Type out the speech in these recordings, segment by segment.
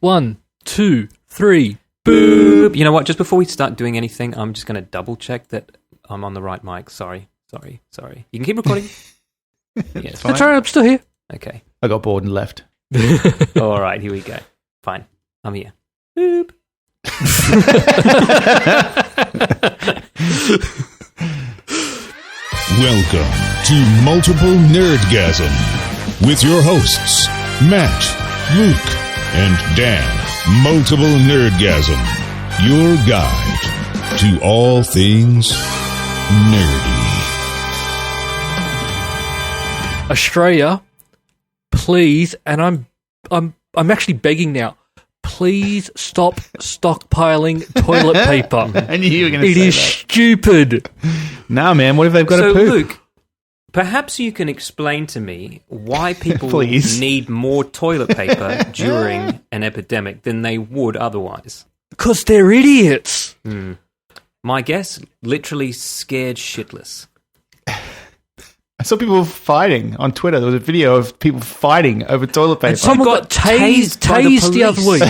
1, 2, 3. Boop. You know what? Just before we start doing anything, I'm just going to double check that I'm on the right mic. Sorry. You can keep recording. Yes. That's all right, I'm still here. Okay. I got bored and left. All right, here we go. Fine. I'm here. Boop. Welcome to Multiple Nerdgasm with your hosts, Matt, Luke, and Dan. Multiple Nerdgasm, your guide to all things nerdy. Australia, please, and I'm actually begging now. Please stop stockpiling toilet paper. I knew you were going to say It is stupid. Nah, man, what if they've got So, to poop? Luke, perhaps you can explain to me why people Please. need more toilet paper during an epidemic than they would otherwise. Because they're idiots. My guess, literally scared shitless. I saw people fighting on Twitter. There was a video of people fighting over toilet paper. And someone got got tased by the the other week.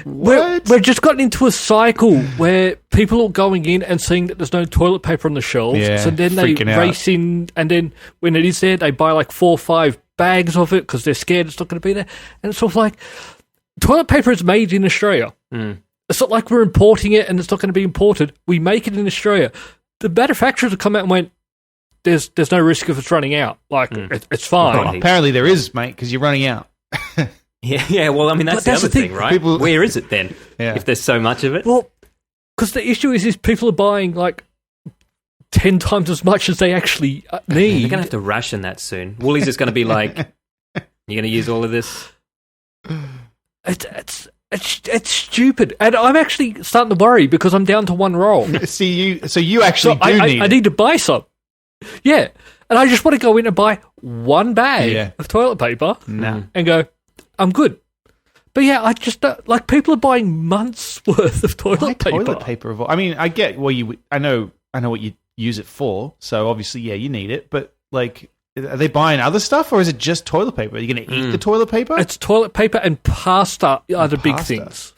What? We've just gotten into a cycle where people are going in and seeing that there's no toilet paper on the shelves. Yeah, so then they freaking out. race in, and then when it is there, they buy like 4 or 5 bags of it because they're scared it's not going to be there. And it's sort of like, toilet paper is made in Australia. It's not like we're importing it and it's not going to be imported. We make it in Australia. The manufacturers have come out and went, there's no risk of it's running out. Like, it's fine. Well, apparently there is, mate, because you're running out. Yeah, well, I mean, that's But the other thing, right? People- Where is it then, Yeah. if there's so much of it? Well, because the issue is people are buying like 10 times as much as they actually need. They're going to have to ration that soon. Woolies is going to be like, you're going to use all of this? It's stupid, and I'm actually starting to worry because I'm down to 1 roll. So you actually do need I it. need to buy some. Yeah, and I just want to go in and buy 1 bag of toilet paper and go, I'm good. But yeah, I just don't, like, people are buying months worth of toilet paper. Toilet paper. I mean, I get I know what you use it for. So obviously, yeah, you need it. But like, are they buying other stuff, or is it just toilet paper? Are you going to eat the toilet paper? It's toilet paper and pasta are the big pasta. things.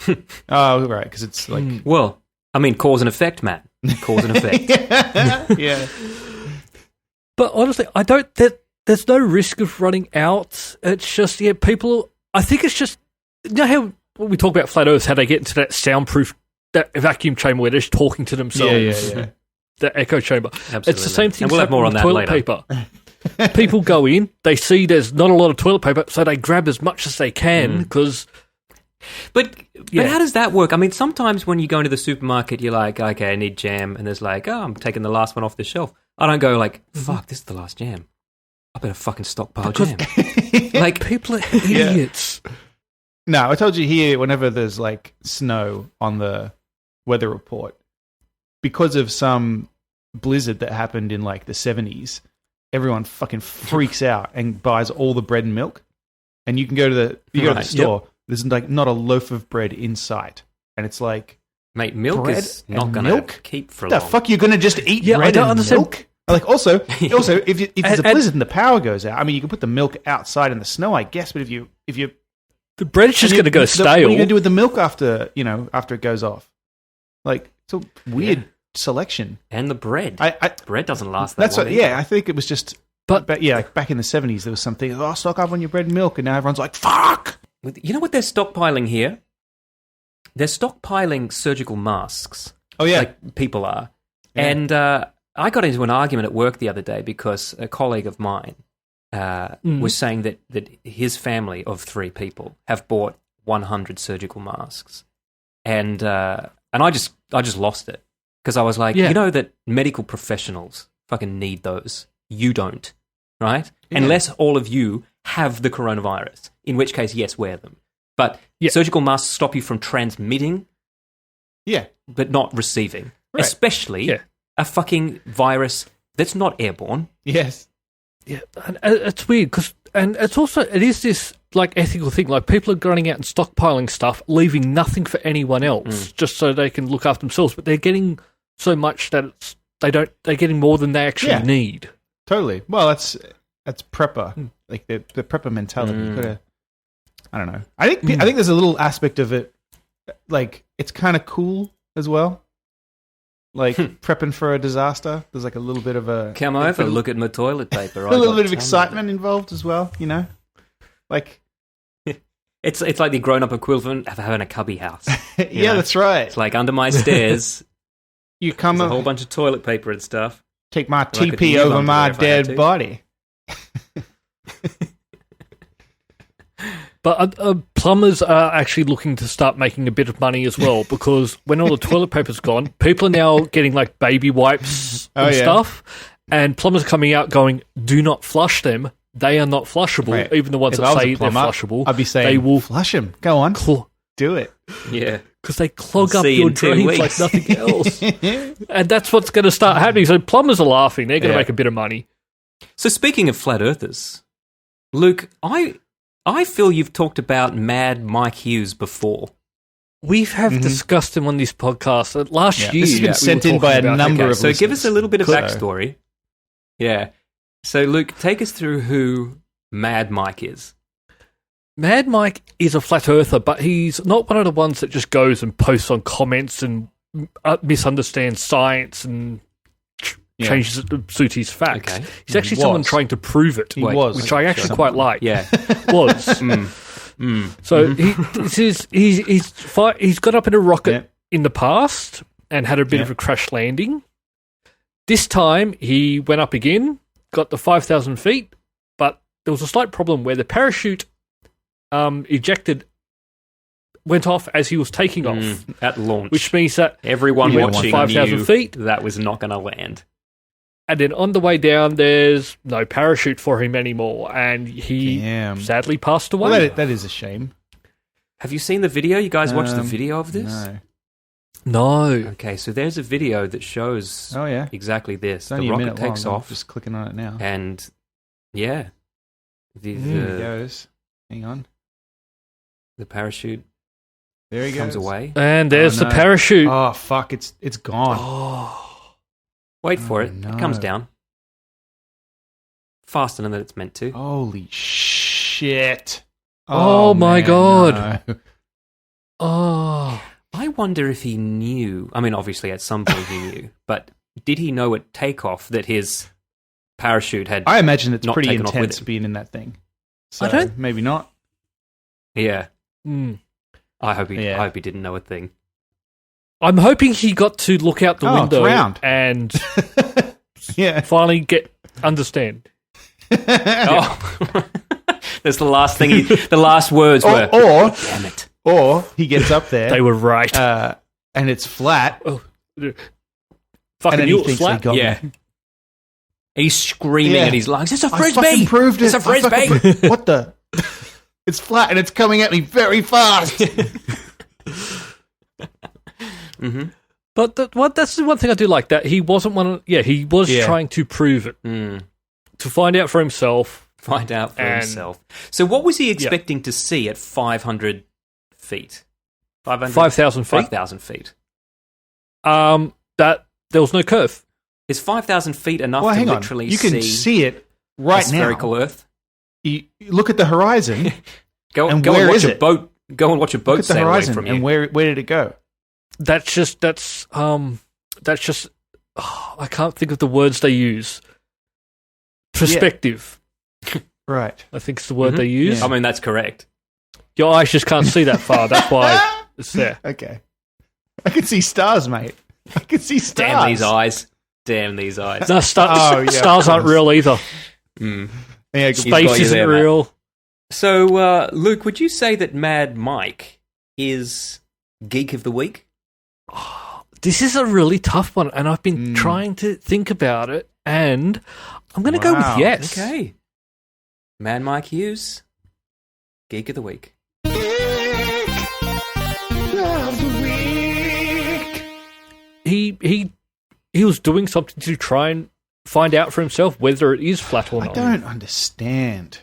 Oh, right, because it's like Well, I mean, cause and effect, Matt. Cause and effect. yeah. But honestly, I don't. There's no risk of running out. It's just people. I think it's just, you know how when we talk about flat Earths, how they get into that soundproof, that vacuum chamber where they're just talking to themselves. Yeah. The echo chamber. Absolutely. It's the same thing. And we'll have more on that toilet later. paper. People go in, they see there's not a lot of toilet paper, so they grab as much as they can because. But how does that work? I mean, sometimes when you go into the supermarket, you're like, okay, I need jam, and there's like, oh, I'm taking the last one off the shelf. I don't go like, fuck, this is the last jam. I better fucking stockpile jam. Like, people are idiots. No, I told you here, whenever there's like snow on the weather report, because of some blizzard that happened in like the 70s, everyone fucking freaks out and buys all the bread and milk. And you can go to the store. There's like not a loaf of bread in sight, and it's like, Mate, milk bread is not and going to milk? keep for the long. fuck you're gonna just eat Yeah, I bread don't and understand. milk? Like also if there's a And- blizzard and the power goes out, I mean you can put the milk outside in the snow, I guess, but if you The bread's just going to go what stale. are you gonna do with the milk after it goes off? Like, it's a weird selection. And the bread. I Bread doesn't last that that's long. what, yeah, I think it was just But yeah, like back in the 70s there was something, stock up on your bread and milk, and now everyone's like, fuck. You know what they're stockpiling here? They're stockpiling surgical masks. Oh yeah. Like people are. Yeah. And I got into an argument at work the other day because a colleague of mine was saying that his family of 3 people have bought 100 surgical masks. And I just lost it because I was like, you know that medical professionals fucking need those. You don't, right? Yeah. Unless all of you have the coronavirus, in which case, yes, wear them. But surgical masks stop you from transmitting, but not receiving, Right. especially a fucking virus that's not airborne. Yes. yeah, and it's weird because, and it's also it is this like ethical thing. Like people are going out and stockpiling stuff, leaving nothing for anyone else, just so they can look after themselves. But they're getting so much that they're getting more than they actually need. Totally. Well, that's prepper. Like the prepper mentality. You gotta I don't know. I think there's a little aspect of it, like it's kind of cool as well. Like prepping for a disaster. There's like a little bit of a come over, look at my toilet paper. A little bit of excitement involved as well. You know, like it's like the grown-up equivalent of having a cubby house. Yeah, that's right. It's like under my stairs. You come a whole bunch of toilet paper and stuff. Take my TP over my dead body. But plumbers are actually looking to start making a bit of money as well, because when all the toilet paper's gone, people are now getting like baby wipes and stuff, and plumbers are coming out going, do not flush them. They are not flushable. Right. Even the ones that say they're flushable. I'd be saying, they will flush them. Go on. Do it. Yeah. Because they clog up your drains like nothing else. And that's what's going to start happening. So plumbers are laughing. They're going to make a bit of money. So speaking of flat earthers, Luke, I feel you've talked about Mad Mike Hughes before. We have discussed him on this podcast last year. This has been sent in by a number of listeners. So give us a little bit of backstory. Yeah. So Luke, take us through who Mad Mike is. Mad Mike is a flat earther, but he's not one of the ones that just goes and posts on comments and misunderstands science and changes it to suit his facts. Okay. He's actually someone trying to prove it, which I actually quite like. Yeah, was. So he's got up in a rocket in the past and had a bit of a crash landing. This time he went up again, got the 5,000 feet, but there was a slight problem where the parachute went off as he was taking off at launch, which means that everyone watching 5,000 feet that was not going to land. And then on the way down, there's no parachute for him anymore, and he sadly passed away. Well, that is a shame. Have you seen the video? You guys watched the video of this? No. Okay, so there's a video that shows exactly this. The rocket takes off. I'm just clicking on it now. And, there it goes. Hang on. The parachute there he comes goes. away. And there's the parachute. Oh, fuck. It's gone. Oh. Wait for it. No. It comes down. Faster than it's meant to. Holy shit. Oh my God. No. Oh. I wonder if he knew. I mean, obviously at some point he knew. But did he know at takeoff that his parachute had I imagine it's not pretty taken intense being in that thing. So I don't... maybe not. Yeah. I hope he didn't know a thing. I'm hoping he got to look out the window and finally understand. That's the last thing. The last words were. Damn it. Or he gets up there. They were right, and it's flat. Fucking you, it's flat. Yeah. He's screaming at his lungs. It's a frisbee. I fucking proved it. It's a frisbee. What the? It's flat and it's coming at me very fast. But that's the one thing I do like, that he wasn't one. He was trying to prove it, to find out for himself. So what was he expecting to see at 500 feet? 5,000 feet. 5,000 feet. That there was no curve. Is 5,000 feet enough to literally see? You can see it right now. Spherical Earth. You look at the horizon. Go and watch a boat. Go and watch a boat sail away from you. And where did it go? That's just. I can't think of the words they use. Perspective. Yeah. Right. I think it's the word they use. Yeah. I mean, that's correct. Your eyes just can't see that far. That's why it's there. Okay. I can see stars, mate. I can see stars. Damn these eyes. No, stars aren't real either. Yeah, space isn't real. So, Luke, would you say that Mad Mike is Geek of the Week? Oh, this is a really tough one, and I've been trying to think about it, and I'm going to go with yes. Okay. Mad Mike Hughes, Geek of the Week. He was doing something to try and find out for himself whether it is flat or not. I don't understand.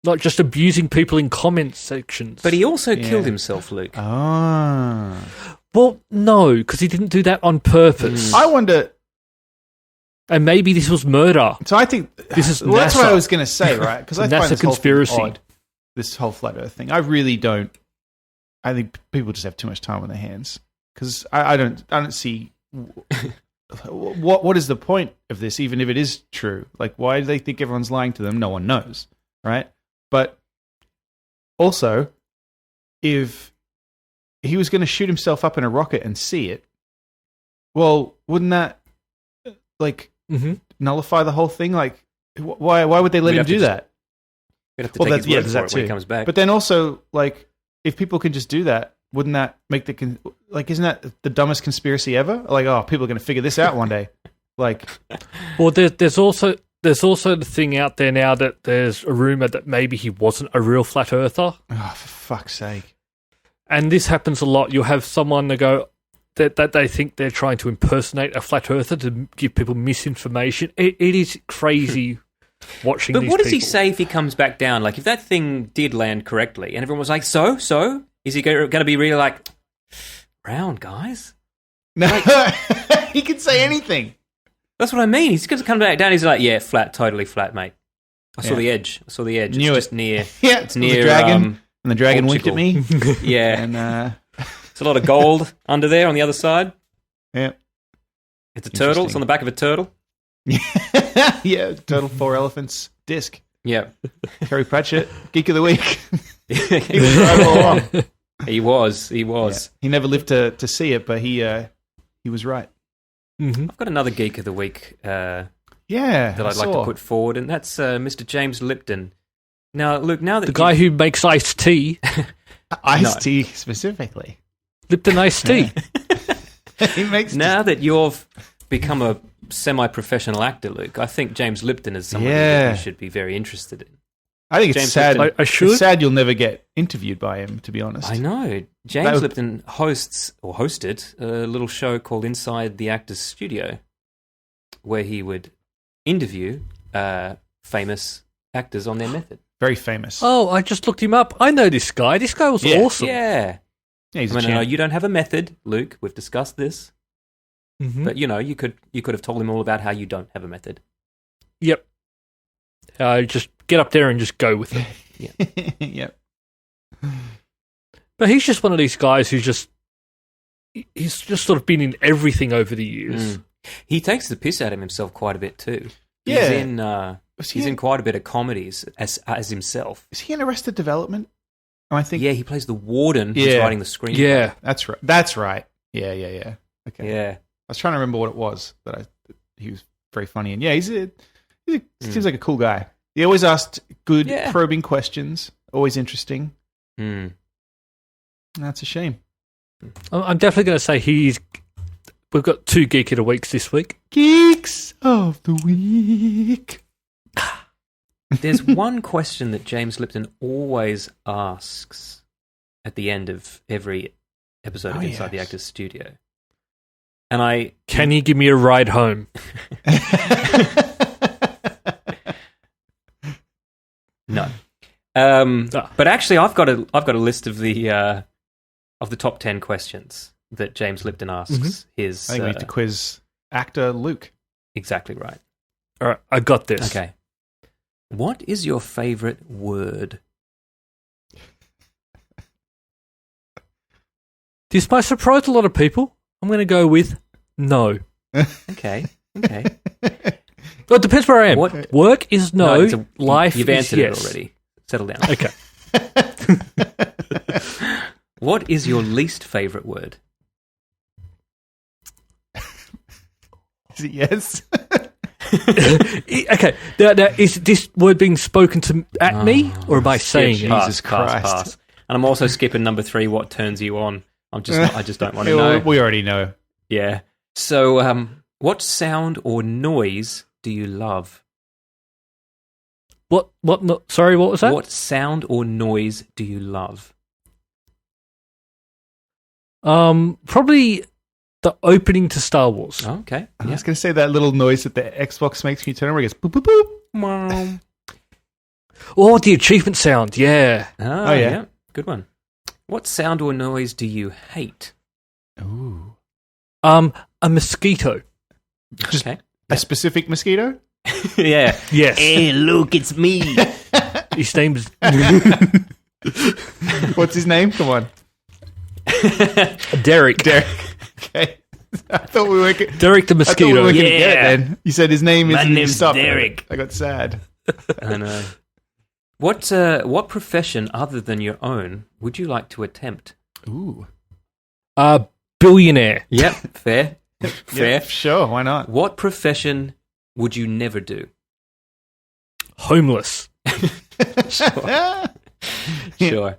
Not just abusing people in comment sections. But he also killed himself, Luke. Ah. Well, no, because he didn't do that on purpose. I wonder... And maybe this was murder. So I think... this is that's what I was going to say, right? Because I find NASA this conspiracy. Odd. this whole flat Earth thing. I really don't. I think people just have too much time on their hands because I don't see what is the point of this, even if it is true. Like, why do they think everyone's lying to them? No one knows, right? But also, if he was going to shoot himself up in a rocket and see it, well, wouldn't that nullify the whole thing? Like, why would they let him do that? We'd have to take his word for it when he comes back. But then also, like, if people can just do that, wouldn't that make isn't that the dumbest conspiracy ever? Like, oh, people are going to figure this out one day. Like, well, there's also the thing out there now that there's a rumor that maybe he wasn't a real flat earther. Oh, for fuck's sake! And this happens a lot. You'll have someone that go that they think they're trying to impersonate a flat earther to give people misinformation. It is crazy. Watching but these what does he people. say if he comes back down? Like, if that thing did land correctly and everyone was like, so? Is he going to be really like, round, guys? No, he can say anything. That's what I mean. He's going to come back down. He's like, yeah, flat, totally flat, mate. I saw the edge. Knew it's just near. Yeah, it's near the dragon. And the dragon winked at me. Yeah. And it's a lot of gold under there on the other side. Yeah. It's a turtle. It's on the back of a turtle. Yeah, Turtle 4 Elephants disc. Yeah. Terry Pratchett, Geek of the Week. He was right all along. He was. Yeah. He never lived to see it, but he was right. Mm-hmm. I've got another Geek of the Week that I'd I'd like to put forward, and that's Mr. James Lipton. Now, Luke, now that the guy who makes iced tea, iced tea specifically, Lipton iced tea. He makes now that you've become a semi-professional actor, Luke, I think James Lipton is somebody that you should be very interested in. I think it's James sad. Lipton, It's sad you'll never get interviewed by him, to be honest. I know. James Lipton hosted a little show called Inside the Actors Studio, where he would interview famous actors on their method. Very famous. Oh, I just looked him up. I know this guy. This guy was awesome. Yeah. He's I know you don't have a method, Luke. We've discussed this. Mm-hmm. But, you could have told him all about how you don't have a method. Yep. Just get up there and just go with it. Yeah. Yep. But he's just one of these guys he's just sort of been in everything over the years. He takes the piss out of himself quite a bit too. Yeah. He's in quite a bit of comedies as himself. Is he in Arrested Development? I think. Yeah, he plays the warden who's writing the screenplay. Yeah. That's right. That's right. Yeah. Okay. Yeah. I was trying to remember what it was that he was very funny, and he seems like a cool guy. He always asked good probing questions, always interesting. That's a shame. I'm definitely going to say we've got 2 Geek of the Weeks this week. Geeks of the Week. There's one question that James Lipton always asks at the end of every episode of Inside the Actors Studio. And Can you give me a ride home? No. But actually, I've got a list of the top 10 questions that James Lipton asks. I think we need to quiz actor Luke. Exactly right. All right, I got this. Okay. What is your favorite word? This might surprise a lot of people. I'm going to go with no. Okay. Well, it depends where I am. What? Work is no. Life you've is answered yes. it already. Settle down. Okay. What is your least favorite word? Is it yes? Okay. Now, is this word being spoken at me, or am I saying it? Jesus Christ. Pass. And I'm also skipping number 3. What turns you on? I just don't want to know. We already know. Yeah. So, what sound or noise do you love? What? Sorry, what was that? What sound or noise do you love? Probably the opening to Star Wars. Oh, okay. I was going to say that little noise that the Xbox makes when you turn over. It goes boop, boop, boop. Oh, the achievement sound. Yeah. Oh, yeah. Good one. What sound or noise do you hate? Ooh. A mosquito. Okay. A specific mosquito? Yeah. Yes. Hey, Luke, it's me. His name's What's his name? Come on. Derek. Derek. Okay. I thought we were Derek the I thought we mosquito. were gonna get it then. You said his name is. My name's Stop. Derek. I got sad. I know. What profession other than your own would you like to attempt? Ooh. Billionaire. Yep, fair. Fair. Yeah, sure. Why not? What profession would you never do? Homeless. Sure.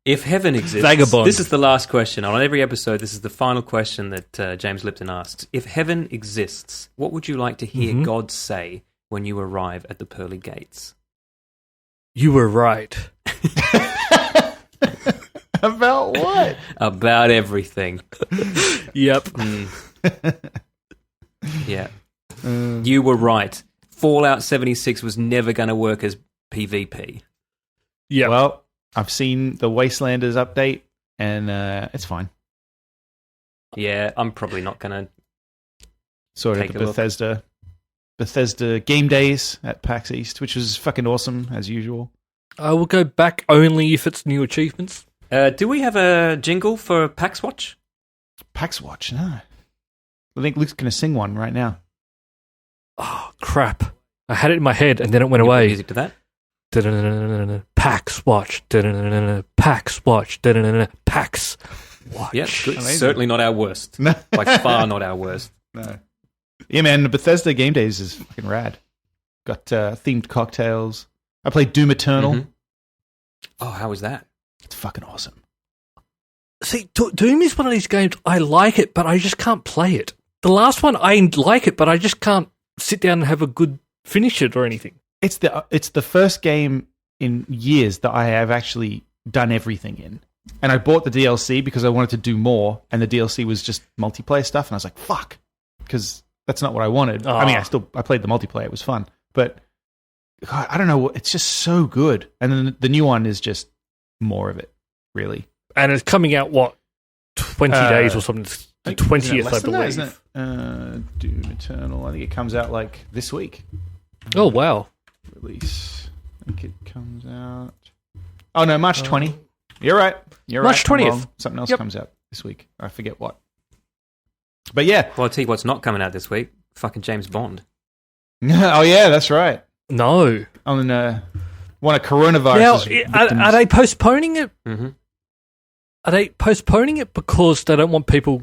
If heaven exists, Vagabond. this is the last question. On every episode, this is the final question that James Lipton asks. If heaven exists, what would you like to hear God say when you arrive at the pearly gates? You were right. About what? About everything. Yep. Yeah. You were right. Fallout 76 was never going to work as PvP. Yep. Well, I've seen the Wastelanders update, and it's fine. Yeah, I'm probably not going to. Sort of Take the a look. Bethesda game days at PAX East, which was fucking awesome as usual. I will go back only if it's new achievements. Do we have a jingle for PAX Watch? PAX Watch, no. I think Luke's going to sing one right now. Oh, crap. I had it in my head and then it went You put away. music to that? PAX Watch. PAX Watch. PAX Watch. Yep, good. Amazing. Certainly not our worst. No. By far not our worst. No. Yeah, man, the Bethesda game days is fucking rad. Got themed cocktails. I played Doom Eternal. Mhm. Oh, how was that? It's fucking awesome. See, Doom is one of these games, I like it, but I just can't play it. The last one, I like it, but I just can't sit down and have a good finish it or anything. It's the first game in years that I have actually done everything in. And I bought the DLC because I wanted to do more, and the DLC was just multiplayer stuff, and I was like, fuck, because that's not what I wanted. I mean, I played the multiplayer, it was fun, but God, I don't know, it's just so good. And then the new one is just more of it, really. And it's coming out, 20 days or something? The 20th, I believe. Isn't it? Doom Eternal, I think it comes out like this week. Oh, wow. Release. I think it comes out. Oh, no, March 20. You're right. March I'm 20th. wrong. Something else comes out this week. I forget what. But yeah. Well, I'll tell you what's not coming out this week. Fucking James Bond. Oh, yeah, that's right. No. On one of coronavirus. Now, are they postponing it? Mm-hmm. Are they postponing it because they don't want people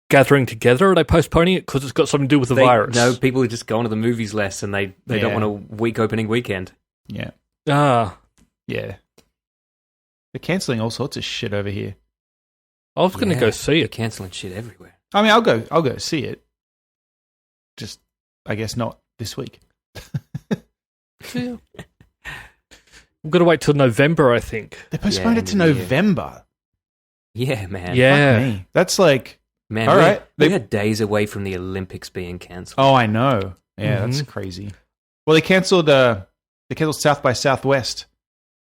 gathering together, or are they postponing it because it's got something to do with the virus? No, people are just going to the movies less, and they don't want a week opening weekend. Yeah. Ah. Yeah. They're cancelling all sorts of shit over here. I was going to go see They're it. cancelling shit everywhere. I mean, I'll go see it. Just, I guess not this week. Yeah. We've got to wait till November, I think. They postponed it to end of the year. November. Yeah, man. Yeah. Fuck me. That's like, Man, all right. we are days away from the Olympics being cancelled. Oh, I know. Yeah, that's crazy. Well, they canceled South by Southwest.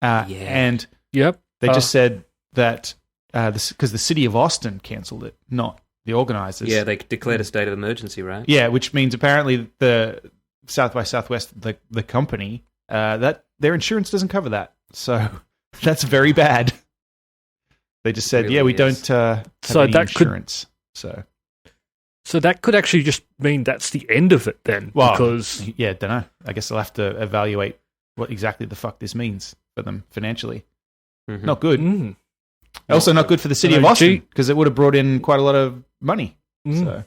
And Yep. they just said that because the city of Austin canceled it, not the organizers. Yeah, they declared a state of emergency, right? Yeah, which means apparently the South by Southwest, the company, that their insurance doesn't cover that. So that's very bad. They just said, Really we is. don't have So any that could- insurance. So that could actually just mean that's the end of it then. Well, because yeah, don't know. I guess they'll have to evaluate what exactly the fuck this means for them financially. Mhm. Not good. Mm. Also, not good for the city of No, Austin because it would have brought in quite a lot of money. So.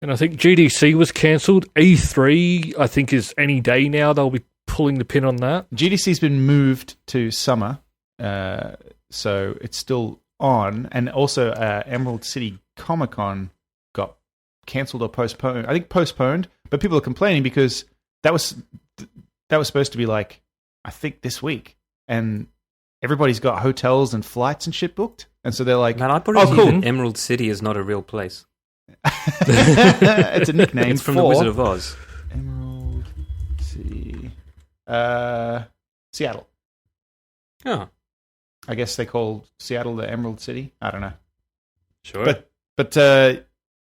And I think GDC was cancelled. E3, I think, is any day now. They'll be pulling the pin on that. GDC's been moved to summer, so it's still on. And also, Emerald City Comic Con got cancelled or postponed. I think postponed, but people are complaining because that was supposed to be like, I think this week, and everybody's got hotels and flights and shit booked, and so they're like, Man, I put "Oh, cool." Emerald City is not a real place. It's a nickname. It's from for The Wizard of Oz. Emerald City, Seattle. Oh, I guess they call Seattle the Emerald City. I don't know. sure. But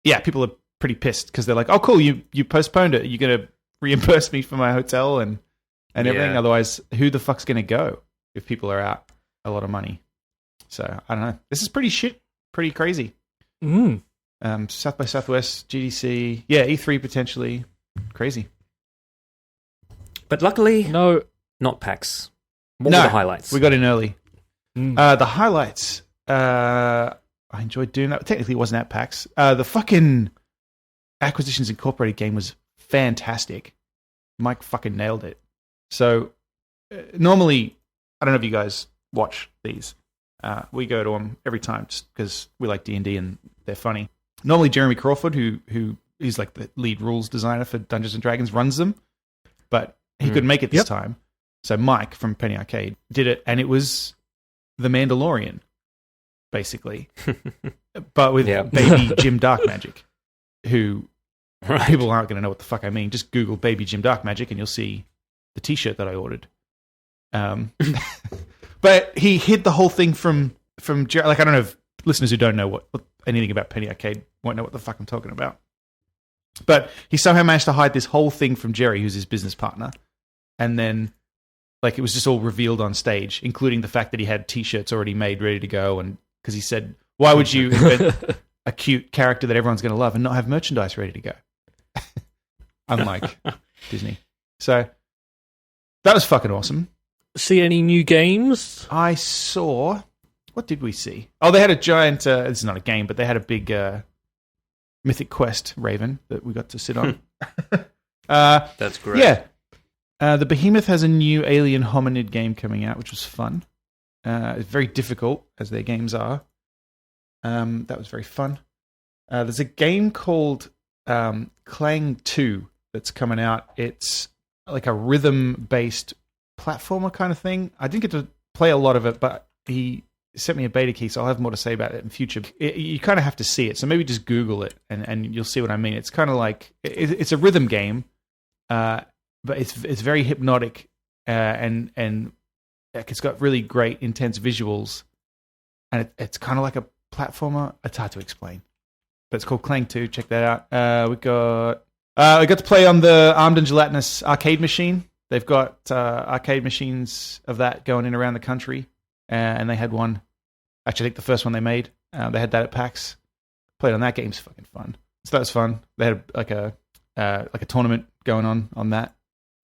yeah, people are pretty pissed because they're like, "Oh, cool, you postponed it. You're gonna reimburse me for my hotel and and everything. Otherwise, who the fuck's going to go if people are out a lot of money? So I don't know. This is pretty crazy. South by Southwest, GDC, E3 potentially, crazy. But luckily, No. not PAX. What were the highlights? We got in early. The highlights. I enjoyed doing that. Technically, it wasn't at PAX. The fucking Acquisitions Incorporated game was fantastic. Mike fucking nailed it. So normally, I don't know if you guys watch these. We go to them every time just because we like D&D and they're funny. Normally, Jeremy Crawford, who is like the lead rules designer for Dungeons and Dragons, runs them, but he couldn't make it this time. So Mike from Penny Arcade did it, and it was The Mandalorian, basically, but with baby Jim Darkmagic, who people aren't going to know what the fuck I mean. Just Google baby Jim Darkmagic, and you'll see the T-shirt that I ordered. But he hid the whole thing from like, I don't know if listeners who don't know anything about Penny Arcade won't know what the fuck I'm talking about. But he somehow managed to hide this whole thing from Jerry, who's his business partner, and then like it was just all revealed on stage, including the fact that he had T-shirts already made, ready to go, and because he said, "Why would you invent a cute character that everyone's going to love and not have merchandise ready to go?" Unlike Disney, so that was fucking awesome. See any new games? I saw. What did we see? Oh, they had a giant. This is not a game, but they had a big Mythic Quest Raven that we got to sit on. That's great. Yeah. The Behemoth has a new alien hominid game coming out, which was fun. It's very difficult, as their games are. That was very fun. There's a game called Clang 2 that's coming out. It's like a rhythm-based platformer kind of thing. I didn't get to play a lot of it, but he sent me a beta key, so I'll have more to say about it in future. You kind of have to see it, so maybe just Google it, and you'll see what I mean. It's kind of like... It's a rhythm game, but it's very hypnotic, and it's got really great, intense visuals, and it's kind of like a platformer. It's hard to explain, but it's called Clang 2. Check that out. We got to play on the Armed and Gelatinous arcade machine. They've got arcade machines of that going in around the country, and they had one. Actually, I think the first one they made. They had that at PAX. Played on that. Game's fucking fun. So that was fun. They had like a tournament going on that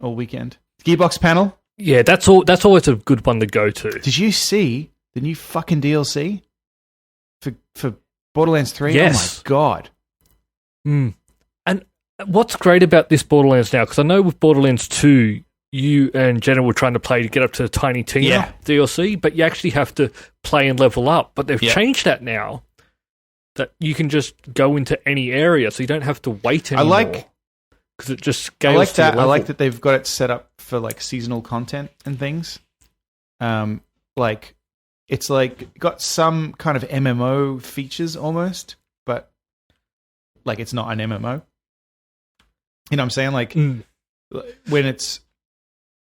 all weekend. Gearbox panel. Yeah, that's always a good one to go to. Did you see the new fucking DLC for Borderlands 3? Yes. Oh my god. And what's great about this Borderlands now, because I know with Borderlands 2, you and Jenna were trying to play to get up to Tiny Tina DLC, but you actually have to play and level up. But they've changed that now, that you can just go into any area, so you don't have to wait anymore. Because it just scales. I like that. To your I like level. that they've got it set up for like seasonal content and things. Like it's like got some kind of MMO features almost, but like it's not an MMO. You know what I'm saying? Like when it's,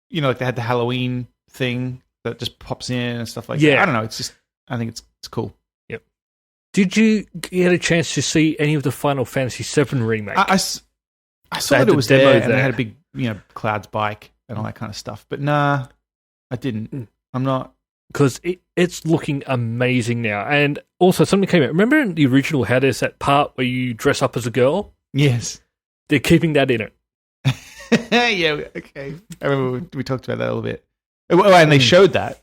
you know, like they had the Halloween thing that just pops in and stuff like that. I don't know. It's just, I think it's cool. Yep. Did you get a chance to see any of the Final Fantasy VII remake? I saw that it was there, and they had a big, you know, Cloud's bike and all that kind of stuff. But nah, I didn't. I'm not. Because it's looking amazing now. And also something came out. Remember in the original how there's that part where you dress up as a girl? Yes. They're keeping that in it. Yeah, okay. I remember we talked about that a little bit. Oh, and they showed that?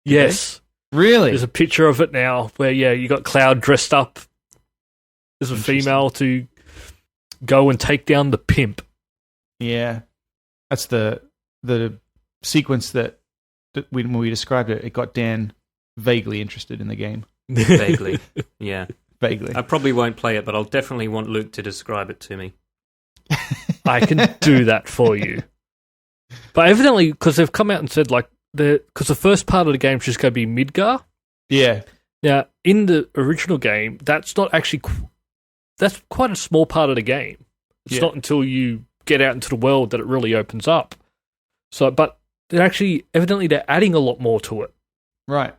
Yes. Really? There's a picture of it now where, you got Cloud dressed up as a female to go and take down the pimp. Yeah. That's the sequence that when we described it, it got Dan vaguely interested in the game. Vaguely, yeah. Vaguely. I probably won't play it, but I'll definitely want Luke to describe it to me. I can do that for you. But evidently, because they've come out and said, like, because the first part of the game is just going to be Midgar. Yeah. Now, in the original game, that's not actually... That's quite a small part of the game. It's not until you get out into the world that it really opens up. So, but they're actually... Evidently, they're adding a lot more to it. Right.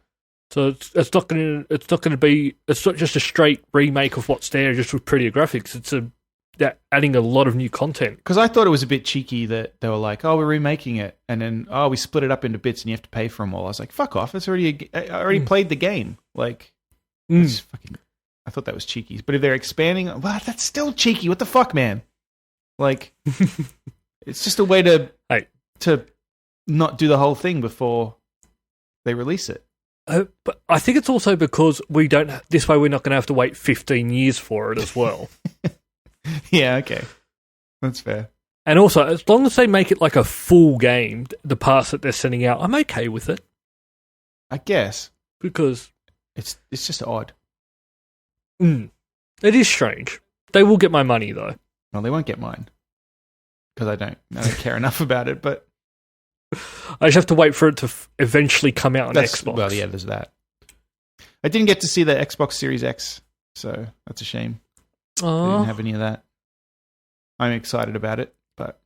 So it's not going to be... It's not just a straight remake of what's there, just with prettier graphics. It's a they're adding a lot of new content. Because I thought it was a bit cheeky that they were like, "Oh, we're remaking it," and then, "Oh, we split it up into bits, and you have to pay for them all." I was like, "Fuck off! It's already I already played the game." Like, it's fucking. I thought that was cheeky. But if they're expanding, well, that's still cheeky. What the fuck, man? Like, it's just a way to not do the whole thing before they release it. But I think it's also because we don't. This way, we're not going to have to wait 15 years for it as well. Yeah, okay, that's fair. And also, as long as they make it like a full game, the parts that they're sending out, I'm okay with it. I guess Because it's just odd. It is strange. They will get my money, though. Well, they won't get mine because I don't care enough about it. But I just have to wait for it to eventually come out on Xbox. Well, yeah, there's that. I didn't get to see the Xbox Series X, so that's a shame. I didn't have any of that. I'm excited about it, but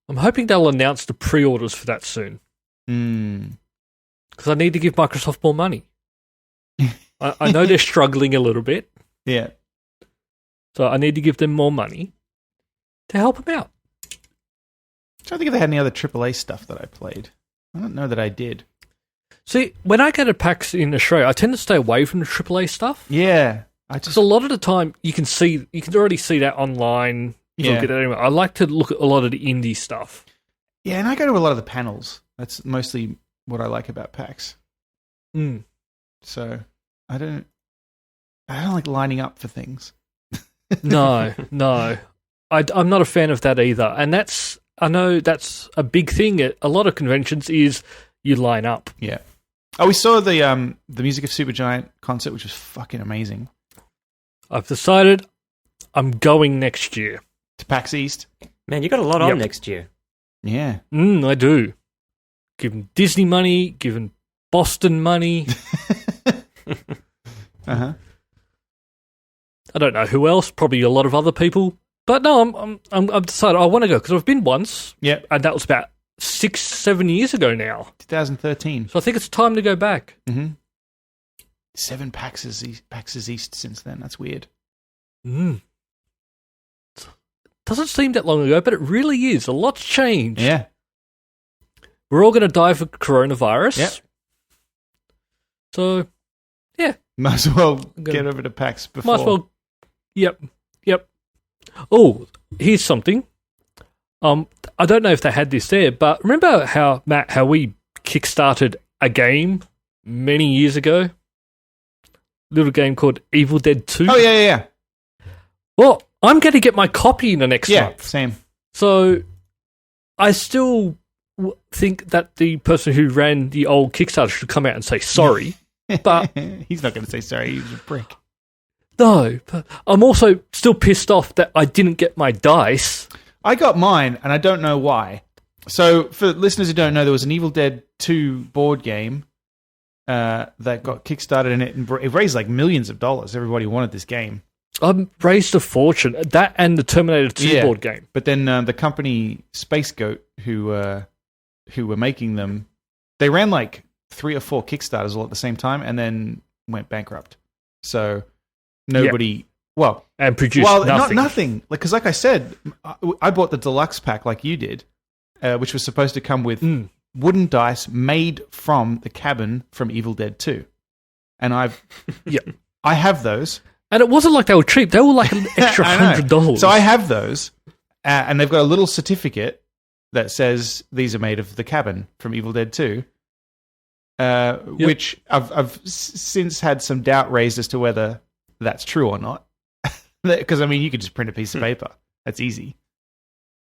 I'm hoping they'll announce the pre-orders for that soon. Because I need to give Microsoft more money. I know they're struggling a little bit. Yeah. So I need to give them more money to help them out. I'm trying to think if they had any other AAA stuff that I played. I don't know that I did. See, when I go to PAX in Australia, I tend to stay away from the AAA stuff. Yeah. Because a lot of the time, you can already see that online. Yeah. Look at it anyway. I like to look at a lot of the indie stuff. Yeah, and I go to a lot of the panels. That's mostly what I like about PAX. So I don't like lining up for things. No. I'm not a fan of that either. And I know that's a big thing at a lot of conventions is you line up. Yeah. Oh, we saw the Music of Supergiant concert, which was fucking amazing. I've decided I'm going next year. To PAX East. Man, you got a lot on next year. Yeah. I do. Giving Disney money, giving Boston money. Uh-huh. I don't know who else. Probably a lot of other people. But no, I've decided I want to go because I've been once. Yep. And that was about 6-7 years ago now. 2013. So I think it's time to go back. 7 PAXs East since then. That's weird. Doesn't seem that long ago, but it really is. A lot's changed. Yeah. We're all going to die for coronavirus. Yep. So, yeah. Might as well get over to PAX before. Might as well. Yep. Oh, here's something. I don't know if they had this there, but remember how we kickstarted a game many years ago? Little game called Evil Dead 2. Oh, yeah. Well, I'm going to get my copy in the next month. Yeah, same. So, I still think that the person who ran the old Kickstarter should come out and say sorry. But he's not going to say sorry. He's a prick. No, but I'm also still pissed off that I didn't get my dice. I got mine, and I don't know why. So, for listeners who don't know, there was an Evil Dead 2 board game that got kickstarted, and it raised like millions of dollars. Everybody wanted this game. I raised a fortune. That and the Terminator 2 board game. But then the company Space Goat, who were making them, they ran like 3 or 4 Kickstarters all at the same time, and then went bankrupt. So nobody, and produced nothing. Nothing. Because like I said, I bought the deluxe pack like you did, which was supposed to come with wooden dice made from the cabin from Evil Dead 2, and I have those. And it wasn't like they were cheap. They were like an extra $100. So I have those, and they've got a little certificate that says these are made of the cabin from Evil Dead 2, which I've since had some doubt raised as to whether that's true or not. Because, I mean, you could just print a piece of paper. That's easy.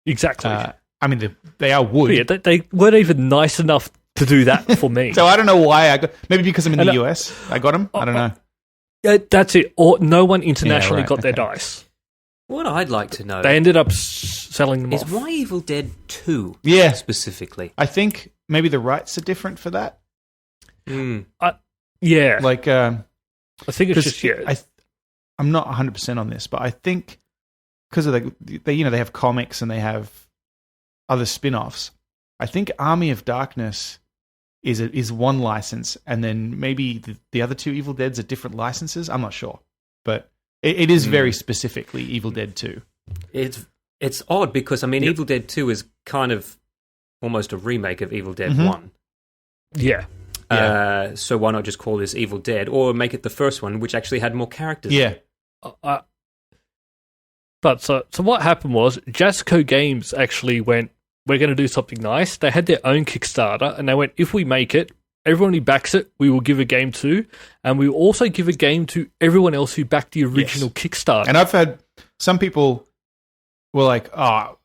Exactly. I mean, they are wood. Yeah, they weren't even nice enough to do that for me. So I don't know why I got... Maybe because I'm in the US, I got them. I don't know. That's it. Or no one internationally got their dice. What I'd like to know... They ended up selling them is off. why Evil Dead 2 specifically? I think maybe the rights are different for that. Yeah. Like... I think it's just... I'm not 100% on this, but I think because of they have comics and they have other spin-offs. I think Army of Darkness is one license, and then maybe the other 2 Evil Deads are different licenses. I'm not sure, but it is very specifically Evil Dead 2. It's odd because, I mean, Evil Dead 2 is kind of almost a remake of Evil Dead 1. Yeah. So why not just call this Evil Dead or make it the first one, which actually had more characters? Yeah. But so what happened was Jasco Games actually went, we're going to do something nice. They had their own Kickstarter, and they went, if we make it, everyone who backs it, we will give a game to, and we will also give a game to everyone else who backed the original Kickstarter. And I've had some people were like, oh,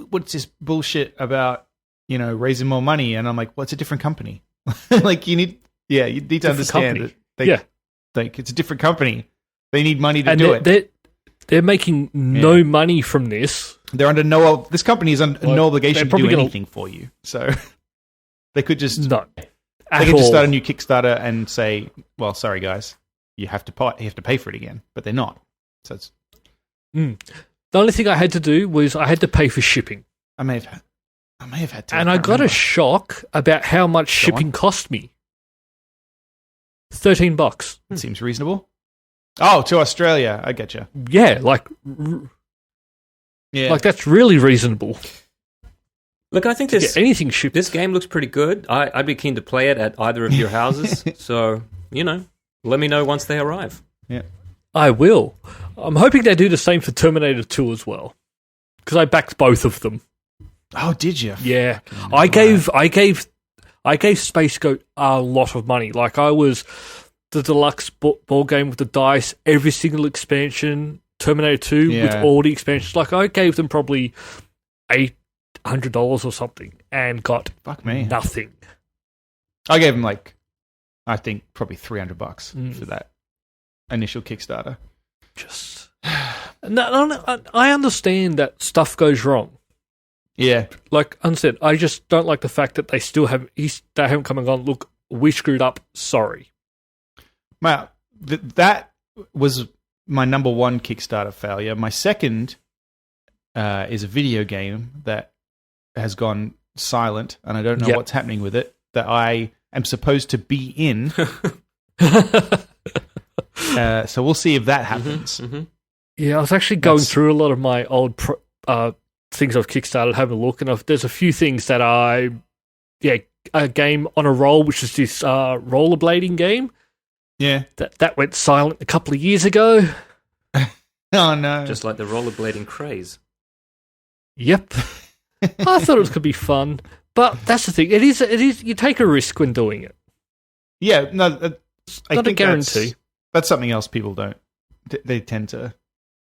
what's this bullshit about, raising more money? And I'm like, well, it's a different company. Like, you need to understand that it's a different company. They need money to do it. They're making no money from this. They're under this company is under no obligation to do anything for you. So they could just no. They could just start a new Kickstarter and say, well, sorry guys, you have to pay for it again. But they're not. So it's the only thing I had to do was I had to pay for shipping. I may have had to. And I got a shock about how much shipping cost me. $13. It seems reasonable. Oh, to Australia. I get you. Yeah, like that's really reasonable. Look, I think anything shipped. This game looks pretty good. I'd be keen to play it at either of your houses. So, let me know once they arrive. Yeah. I will. I'm hoping they do the same for Terminator 2 as well. Because I backed both of them. Oh, did you? Yeah. I gave Space Goat a lot of money. Like, I was the deluxe ball game with the dice, every single expansion, Terminator 2 with all the expansions. Like, I gave them probably $800 or something and got nothing. I gave them I think probably $300 for that initial Kickstarter. Just no, I understand that stuff goes wrong. Yeah, like I said, I just don't like the fact that they still haven't come and gone, look, we screwed up. Sorry. Wow, that was my number one Kickstarter failure. My second is a video game that has gone silent, and I don't know what's happening with it, that I am supposed to be in. So we'll see if that happens. Mm-hmm. Yeah, I was actually going through a lot of my old things I've kickstarted, having a look, and there's a few things that a game on a roll, which is this rollerblading game. Yeah. That went silent a couple of years ago. Oh, no. Just like the rollerblading craze. Yep. I thought it could be fun, but that's the thing. It is. You take a risk when doing it. Yeah, no, I think a guarantee. That's something else people don't. They tend to.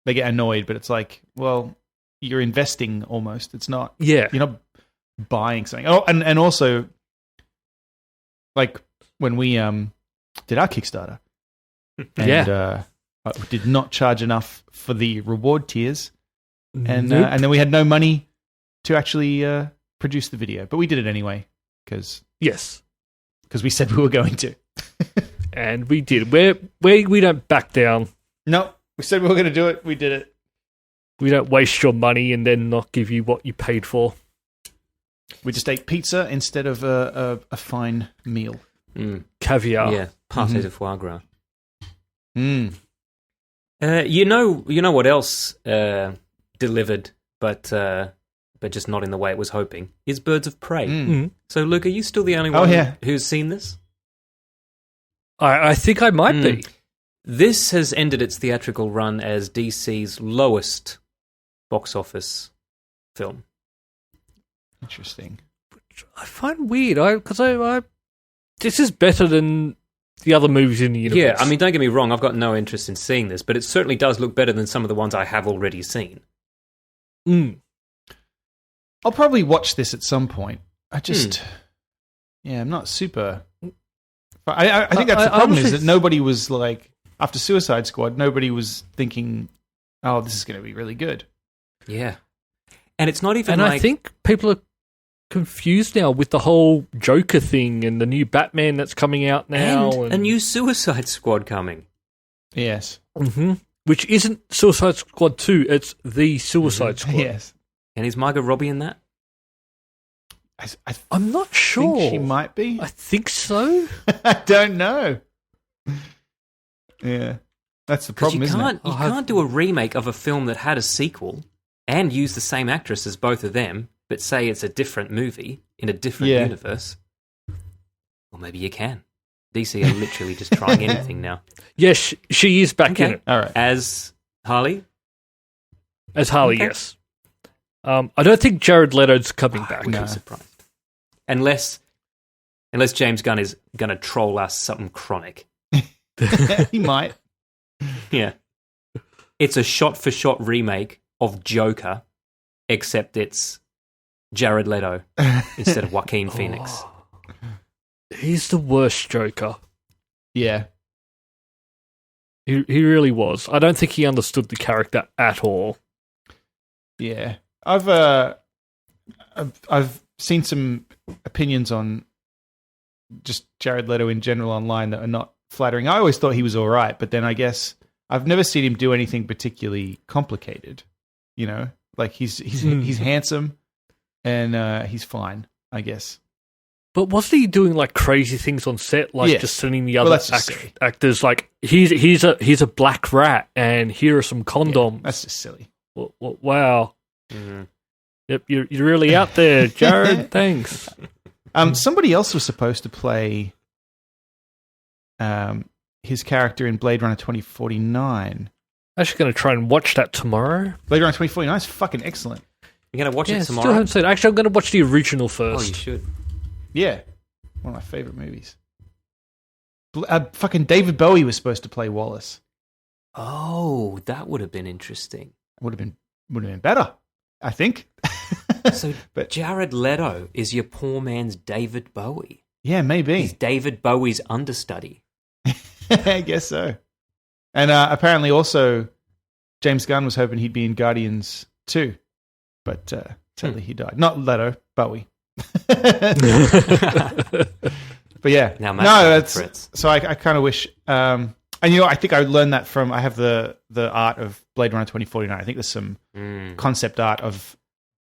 They get annoyed, but it's like, well, you're investing almost. It's not. Yeah. You're not buying something. Oh, and also, like when we did our Kickstarter, and we did not charge enough for the reward tiers, and then we had no money to actually produce the video, but we did it anyway because we said we were going to, and we did. We don't back down. No, we said we were going to do it. We did it. We don't waste your money and then not give you what you paid for. We just ate pizza instead of a fine meal. Caviar. Yeah, pâté de foie gras. Mm. You know what else delivered, but just not in the way it was hoping, is Birds of Prey. Mm. So, Luke, are you still the only one who's seen this? I think I might be. This has ended its theatrical run as DC's lowest box office film. Interesting. Which I find weird, because this is better than the other movies in the universe. Yeah, I mean, don't get me wrong, I've got no interest in seeing this, but it certainly does look better than some of the ones I have already seen. I'll probably watch this at some point. I just, I'm not super. I think that's the problem, is that nobody was like, after Suicide Squad, nobody was thinking, oh, this is going to be really good. Yeah. And it's not even and I think people are confused now with the whole Joker thing and the new Batman that's coming out now. And a new Suicide Squad coming. Yes. Mm-hmm. Which isn't Suicide Squad 2, it's the Suicide Squad. Yes. And is Margot Robbie in that? I'm not sure. Think she might be. I think so. I don't know. Yeah. That's the problem, isn't it? You can't do a remake of a film that had a sequel and use the same actress as both of them, but say it's a different movie in a different universe, well, maybe you can. DC are literally just trying anything now. Yes, she is back in it. All right. As Harley? As Harley, yes. I don't think Jared Leto's coming back. I'm surprised. Unless James Gunn is going to troll us something chronic. He might. Yeah. It's a shot-for-shot remake of Joker, except it's Jared Leto instead of Joaquin Phoenix. He's the worst Joker. Yeah. He really was. I don't think he understood the character at all. Yeah. I've seen some opinions on just Jared Leto in general online that are not flattering. I always thought he was all right, but then I guess I've never seen him do anything particularly complicated. You know, like he's handsome and he's fine, I guess. But wasn't he doing like crazy things on set, like just sending the other actors like he's a black rat and here are some condoms? Yeah, that's just silly. Wow. Mm-hmm. Yep, you're really out there, Jared. Thanks. Somebody else was supposed to play his character in Blade Runner 2049. I'm actually going to try and watch that tomorrow. Blade Runner 2049 is fucking excellent. You're going to watch it tomorrow? Still haven't seen it. Actually, I'm going to watch the original first. Oh, you should. Yeah. One of my favorite movies. Fucking David Bowie was supposed to play Wallace. Oh, that would have been interesting. Would have been better, I think. So Jared Leto is your poor man's David Bowie. Yeah, maybe. He's David Bowie's understudy. I guess so. And apparently also James Gunn was hoping he'd be in Guardians 2. But sadly he died. Not Leto, Bowie. But yeah. So I kind of wish and I think I learned that from I have the art of Blade Runner 2049. I think there's some concept art of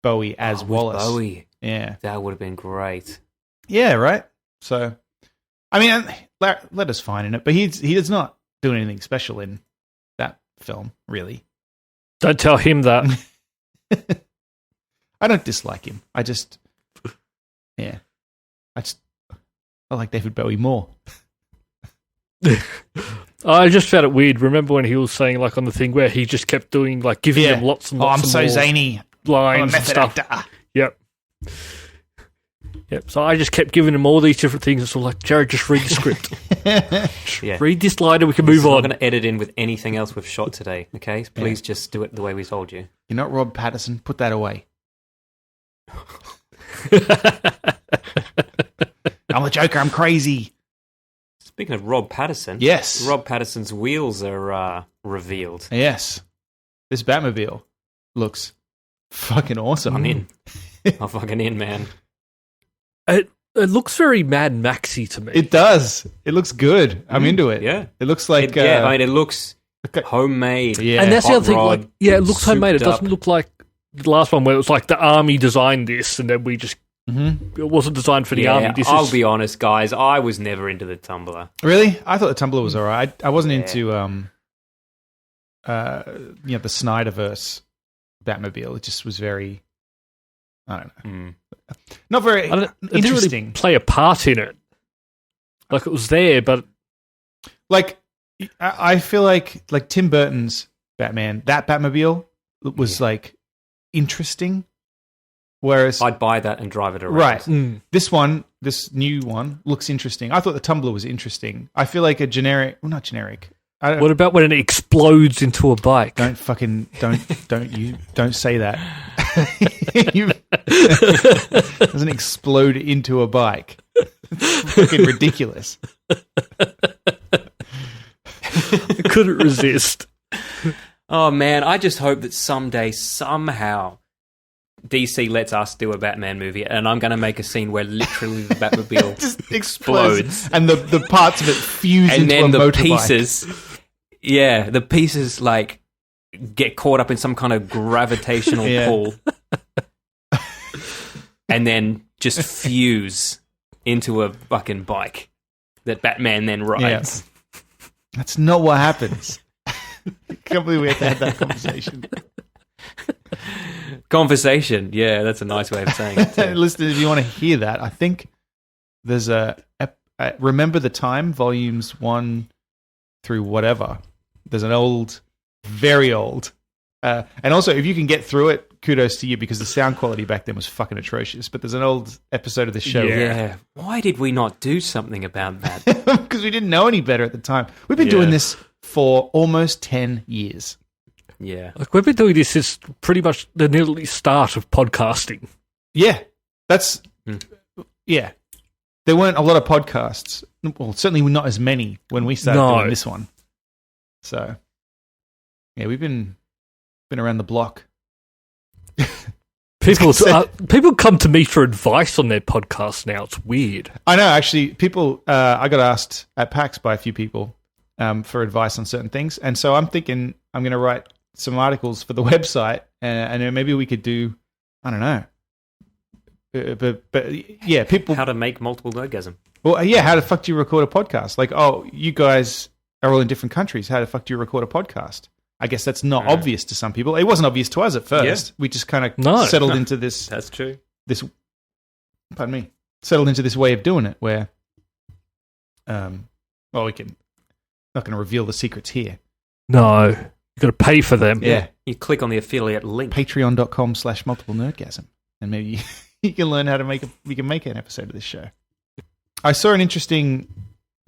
Bowie as Wallace. Bowie. Yeah. That would have been great. Yeah, right? So I mean Leto's fine in it, but he does not do anything special in that film, really. Don't tell him that. I don't dislike him. I like David Bowie more. I just found it weird. Remember when he was saying, like, on the thing where he just kept doing, like, giving them lots and lots I'm so zany. lines and stuff. Actor. Yep. So I just kept giving him all these different things. It's all like, Jared, just read the script. Read this line and we can move on. I'm not going to edit in with anything else we've shot today, okay? Please just do it the way we told you. You're not Rob Pattinson. Put that away. I'm the Joker. I'm crazy. Speaking of Rob Pattinson, yes, Rob Pattinson's wheels are revealed. Yes, this Batmobile looks fucking awesome. I'm in. I'm fucking in, man. It looks very Mad Maxy to me. It does. It looks good. I'm into it. Yeah, it looks like it looks homemade. Yeah, and that's the other thing. Like, it looks homemade. It doesn't look like the last one where it was like the army designed this, and then we just. It wasn't designed for the army. I'll be honest, guys. I was never into the Tumbler. Really? I thought the Tumbler was alright. I wasn't into the Snyderverse Batmobile. It just was very, I don't know, not very it interesting. didn't really play a part in it. Like it was there, but like I feel like Tim Burton's Batman, that Batmobile was like interesting. Whereas I'd buy that and drive it around. Right. This new one looks interesting. I thought the Tumbler was interesting. I feel like not generic. What about when it explodes into a bike? Don't say that. It doesn't explode into a bike. It's fucking ridiculous. I couldn't resist. Oh man, I just hope that someday, somehow, DC lets us do a Batman movie, and I'm going to make a scene where literally the Batmobile just explodes, and the parts of it fuse and into then a the motorbike. The pieces like get caught up in some kind of gravitational pull, and then just fuse into a fucking bike that Batman then rides. Yeah. That's not what happens. I can't believe we have to have that conversation. Conversation. Yeah, that's a nice way of saying it. Too. Listeners, if you want to hear that, I think there's a Remember the Time, volumes 1 through whatever. There's an old, very old. And also, if you can get through it, kudos to you, because the sound quality back then was fucking atrocious. But there's an old episode of the show. Yeah. Why did we not do something about that? Because we didn't know any better at the time. We've been doing this for almost 10 years. Yeah. Like, we've been doing this since pretty much the nearly start of podcasting. Yeah. That's... Yeah. There weren't a lot of podcasts. Well, certainly not as many when we started doing this one. So, yeah, we've been around the block. People come to me for advice on their podcasts now. It's weird. I know, actually, people... I got asked at PAX by a few people for advice on certain things, and so I'm thinking I'm going to write some articles for the website, and then maybe we could do... I don't know. But yeah, people... How to make multiple Nerdgasm. Well, yeah, how the fuck do you record a podcast? Like, oh, you guys are all in different countries. How the fuck do you record a podcast? I guess that's not obvious to some people. It wasn't obvious to us at first. Yeah. We just kind of settled into this... That's true. Pardon me. Settled into this way of doing it where... well, we can... Not going to reveal the secrets here. No. You've got to pay for them. Yeah. You click on the affiliate link. Patreon.com/multiple nerdgasm. And maybe you can learn how to we can make an episode of this show. I saw an interesting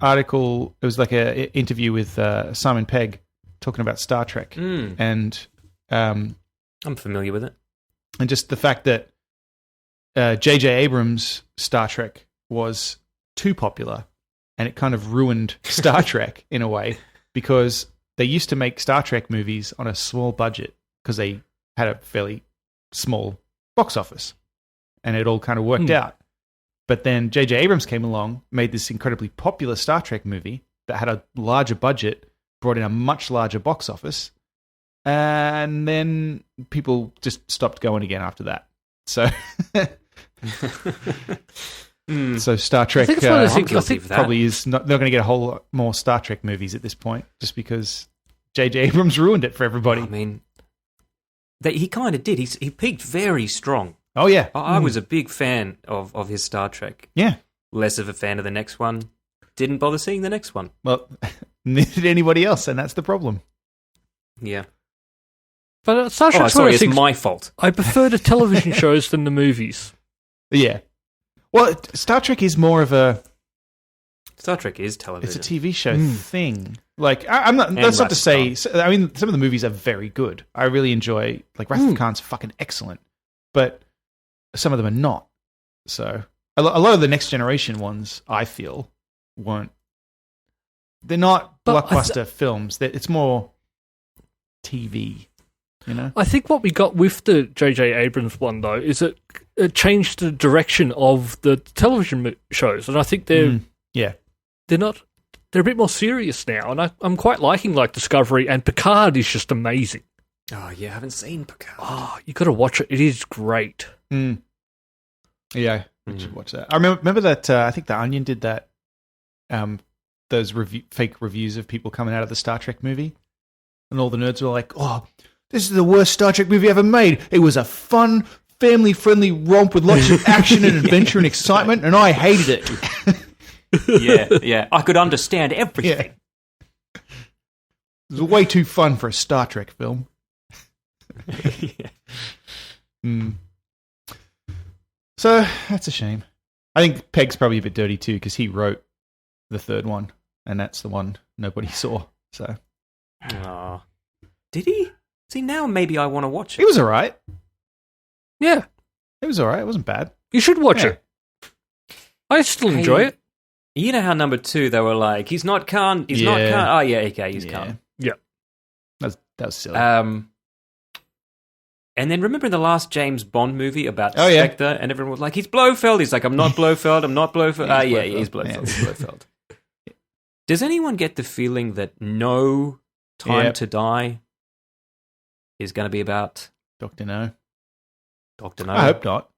article. It was like an interview with Simon Pegg talking about Star Trek. And I'm familiar with it. And just the fact that J.J. Abrams' Star Trek was too popular, and it kind of ruined Star Trek in a way, because they used to make Star Trek movies on a small budget because they had a fairly small box office, and it all kind of worked out. But then J.J. Abrams came along, made this incredibly popular Star Trek movie that had a larger budget, brought in a much larger box office, and then people just stopped going again after that. So, so Star Trek I think probably is not. They're going to get a whole lot more Star Trek movies at this point, just because J.J. Abrams ruined it for everybody. I mean, he kind of did. He peaked very strong. Oh yeah, I was a big fan of his Star Trek. Yeah, less of a fan of the next one. Didn't bother seeing the next one. Well, neither did anybody else, and that's the problem. Yeah. But Star Trek's it's my fault. I prefer the television shows than the movies. Yeah. Well, Star Trek is more of a... Star Trek is television. It's a TV show thing. Like, I'm not... That's not to say... I mean, some of the movies are very good. I really enjoy... Like, Wrath of Khan's fucking excellent. But some of them are not. So, a lot of the Next Generation ones, I feel, weren't... They're not blockbuster films. It's more TV, you know? I think what we got with the J.J. Abrams one, though, is it changed the direction of the television shows. And I think they're a bit more serious now. And I'm quite liking, like, Discovery, and Picard is just amazing. Oh, yeah, I haven't seen Picard. Oh, you got to watch it. It is great. Yeah, I should watch that. I remember that, I think The Onion did that, those fake reviews of people coming out of the Star Trek movie. And all the nerds were like, oh, this is the worst Star Trek movie ever made. It was a fun, family-friendly romp with lots of action and adventure and excitement, and I hated it. Yeah. I could understand everything. Yeah. It was way too fun for a Star Trek film. So, that's a shame. I think Peg's probably a bit dirty too, because he wrote the third one, and that's the one nobody saw. So, did he? See, now maybe I want to watch it. It was all right. Yeah, it was all right. It wasn't bad. You should watch it. I still enjoy it. You know how number 2 they were like, he's not Khan. He's not Khan. Oh yeah, okay, he's Khan. Yeah, that was silly. And then remember the last James Bond movie about Spectre, and everyone was like, he's Blofeld. He's like, I'm not Blofeld. I'm not Blofeld. He's Blofeld. He's Blofeld. Does anyone get the feeling that No Time to Die is going to be about Dr. No? Dr. No. I hope not.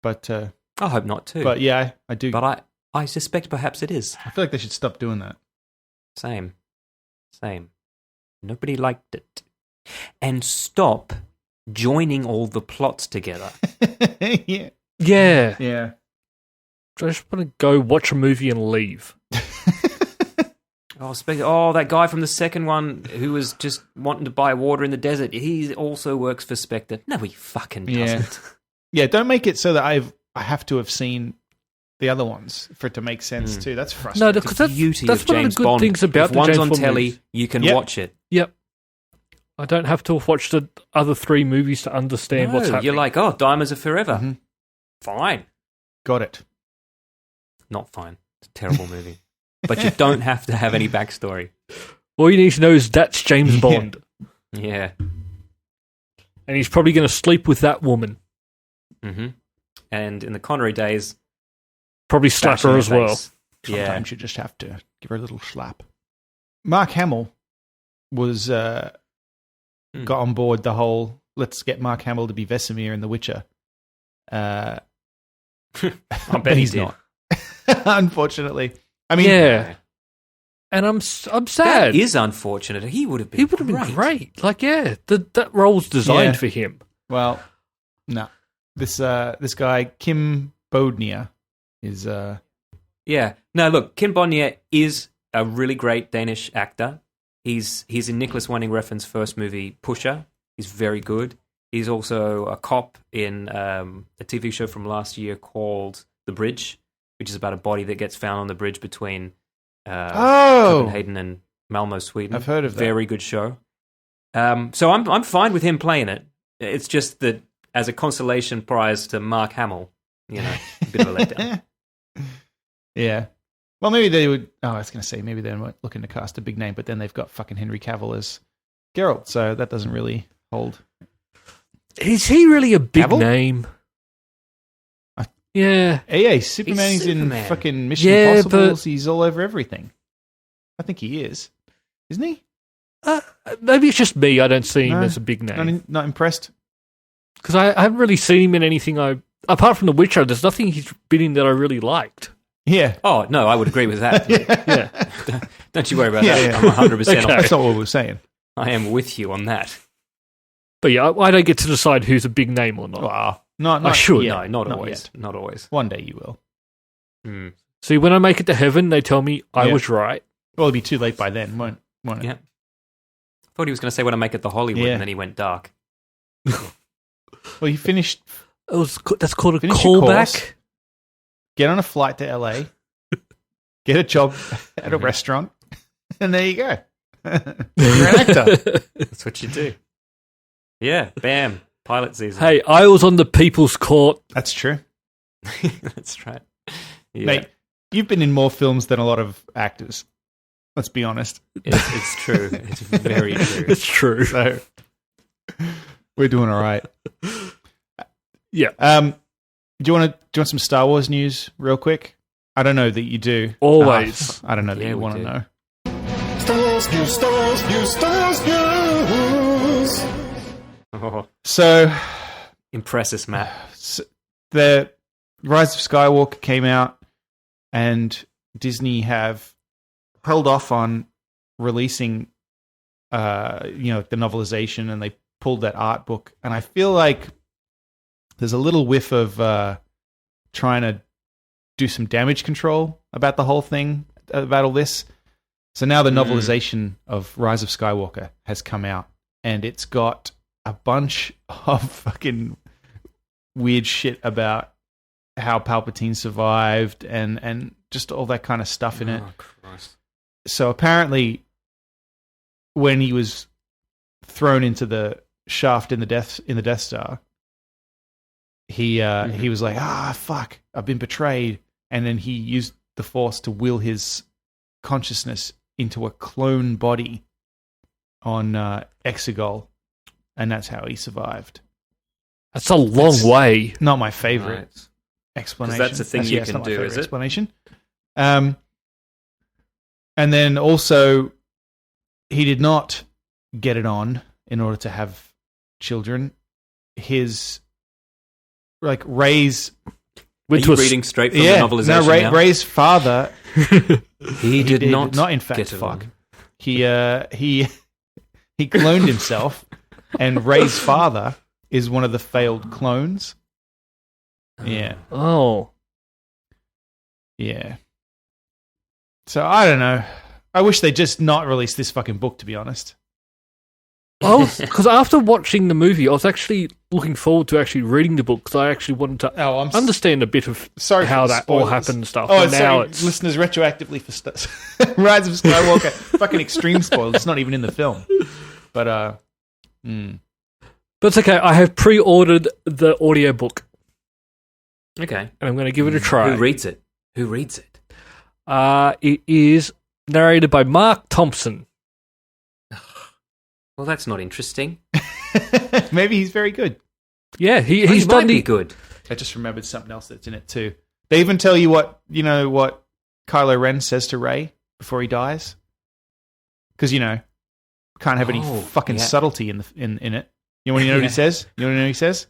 But I hope not too. But yeah, I do. But I suspect perhaps it is. I feel like they should stop doing that. Same. Nobody liked it. And stop joining all the plots together. Yeah. Yeah. Yeah. I just want to go watch a movie and leave. That guy from the second one who was just wanting to buy water in the desert, he also works for Spectre. No, he fucking doesn't. Yeah, don't make it so that I have to have seen the other ones for it to make sense too. That's frustrating. No, because that's Beauty one of James of the good Bond. things about if the one's James on Bond telly, movies. you can Yep. watch it. Yep. I don't have to watch the other 3 movies to understand what's happening. You're like, Diamonds Are Forever. Mm-hmm. Fine. Got it. Not fine. It's a terrible movie. But you don't have to have any backstory. All you need to know is that's James Bond. Yeah. And he's probably going to sleep with that woman. Mm-hmm. And in the Connery days, Probably slap bash in her the as well. face. Yeah. Sometimes you just have to give her a little slap. Mark Hamill was got on board the whole let's get Mark Hamill to be Vesemir in The Witcher. I But bet he's he did. not. Unfortunately. I mean, Yeah. And I'm sad. That is unfortunate. He would have been great. Like, yeah, that role's designed Yeah. for him. well, no. This guy Kim Bodnia is Yeah. No, look, Kim Bodnia is a really great Danish actor. He's in Nicholas Winding Refn's first movie, Pusher. He's very good. He's also a cop in a TV show from last year called The Bridge, which is about a body that gets found on the bridge between Copenhagen and Malmo, Sweden. I've heard of that. Very good show. So I'm fine with him playing it. It's just that as a consolation prize to Mark Hamill, a bit of a letdown. Yeah. Well, maybe they would. Oh, I was going to say maybe they're not looking to cast a big name, but then they've got fucking Henry Cavill as Geralt, so that doesn't really hold. Is he really a big Cavill? name? Yeah. Yeah, Superman's Superman. in fucking Mission Yeah, Impossible. but- He's all over everything. I think he is, isn't he? Maybe it's just me. I don't see him No, as a big name. Not impressed. Because I haven't really seen him in anything apart from The Witcher, there's nothing he's been in that I really liked. Yeah. Oh, no, I would agree with that. Yeah. Don't you worry about Yeah, that. yeah. I'm 100% Okay. That's not what we were saying. I am with you on that. But yeah, I don't get to decide who's a big name or not. Wow. Not I should. yet. No, not always. yet. Not always. One day you will. Mm. See, when I make it to heaven, they tell me I Yeah. was right. Well, it'll be too late by then, won't it? Yeah. Thought he was going to say when I make it to Hollywood, Yeah. and then he went dark. Well, you finished. That's called a Finish your course. callback. Get on a flight to LA. Get a job at a restaurant, and there you go. You're an actor. That's what you do. Yeah, bam. Pilot season. Hey, I was on the People's Court. That's true, That's right. Yeah. mate. You've been in more films than a lot of actors. Let's be honest. It's true. It's very true. It's true. So we're doing all right. Yeah. Do you want some Star Wars news real quick? I don't know that you do. Always. I don't know that Yeah, you we want to do. know. Star Wars news, Star Wars news, Star Wars news. Oh, So impress us, Matt. the Rise of Skywalker came out, and Disney have held off on releasing, the novelization, and they pulled that art book. And I feel like there's a little whiff of trying to do some damage control about the whole thing, about all this. So now the novelization of Rise of Skywalker has come out, and it's got a bunch of fucking weird shit about how Palpatine survived and just all that kind of stuff in it. Oh, Christ. So apparently, when he was thrown into the shaft in the Death Star, he was like, fuck, I've been betrayed, and then he used the Force to will his consciousness into a clone body on Exegol, and that's how he survived. That's a long way. Not my favorite Right. explanation. 'Cause that's a thing Actually, you that's can not my do, favorite is it? explanation. And then also, he did not get it on in order to have children. His Ray's Are you reading straight from the novelization no, now? Ray's father. He did not in fact get it fuck. on. He cloned himself, and Ray's father is one of the failed clones. Yeah. Oh. Yeah. So I don't know. I wish they just not released this fucking book, to be honest. Because after watching the movie, I was actually looking forward to actually reading the book because I actually wanted to understand a bit of how that all happened and stuff. Oh, and now it's listeners retroactively for Rise of Skywalker. Fucking extreme spoilers. It's not even in the film. But But it's okay. I have pre-ordered the audiobook. Okay. And I'm going to give it a try. Who reads it? It is narrated by Mark Thompson. Well, that's not interesting. maybe he's very good. Yeah, he's might done be good. I just remembered something else that's in it too. They even tell you what Kylo Ren says to Rey before he dies, because can't have any fucking subtlety in it. You want to know what he says? You want to know what he says?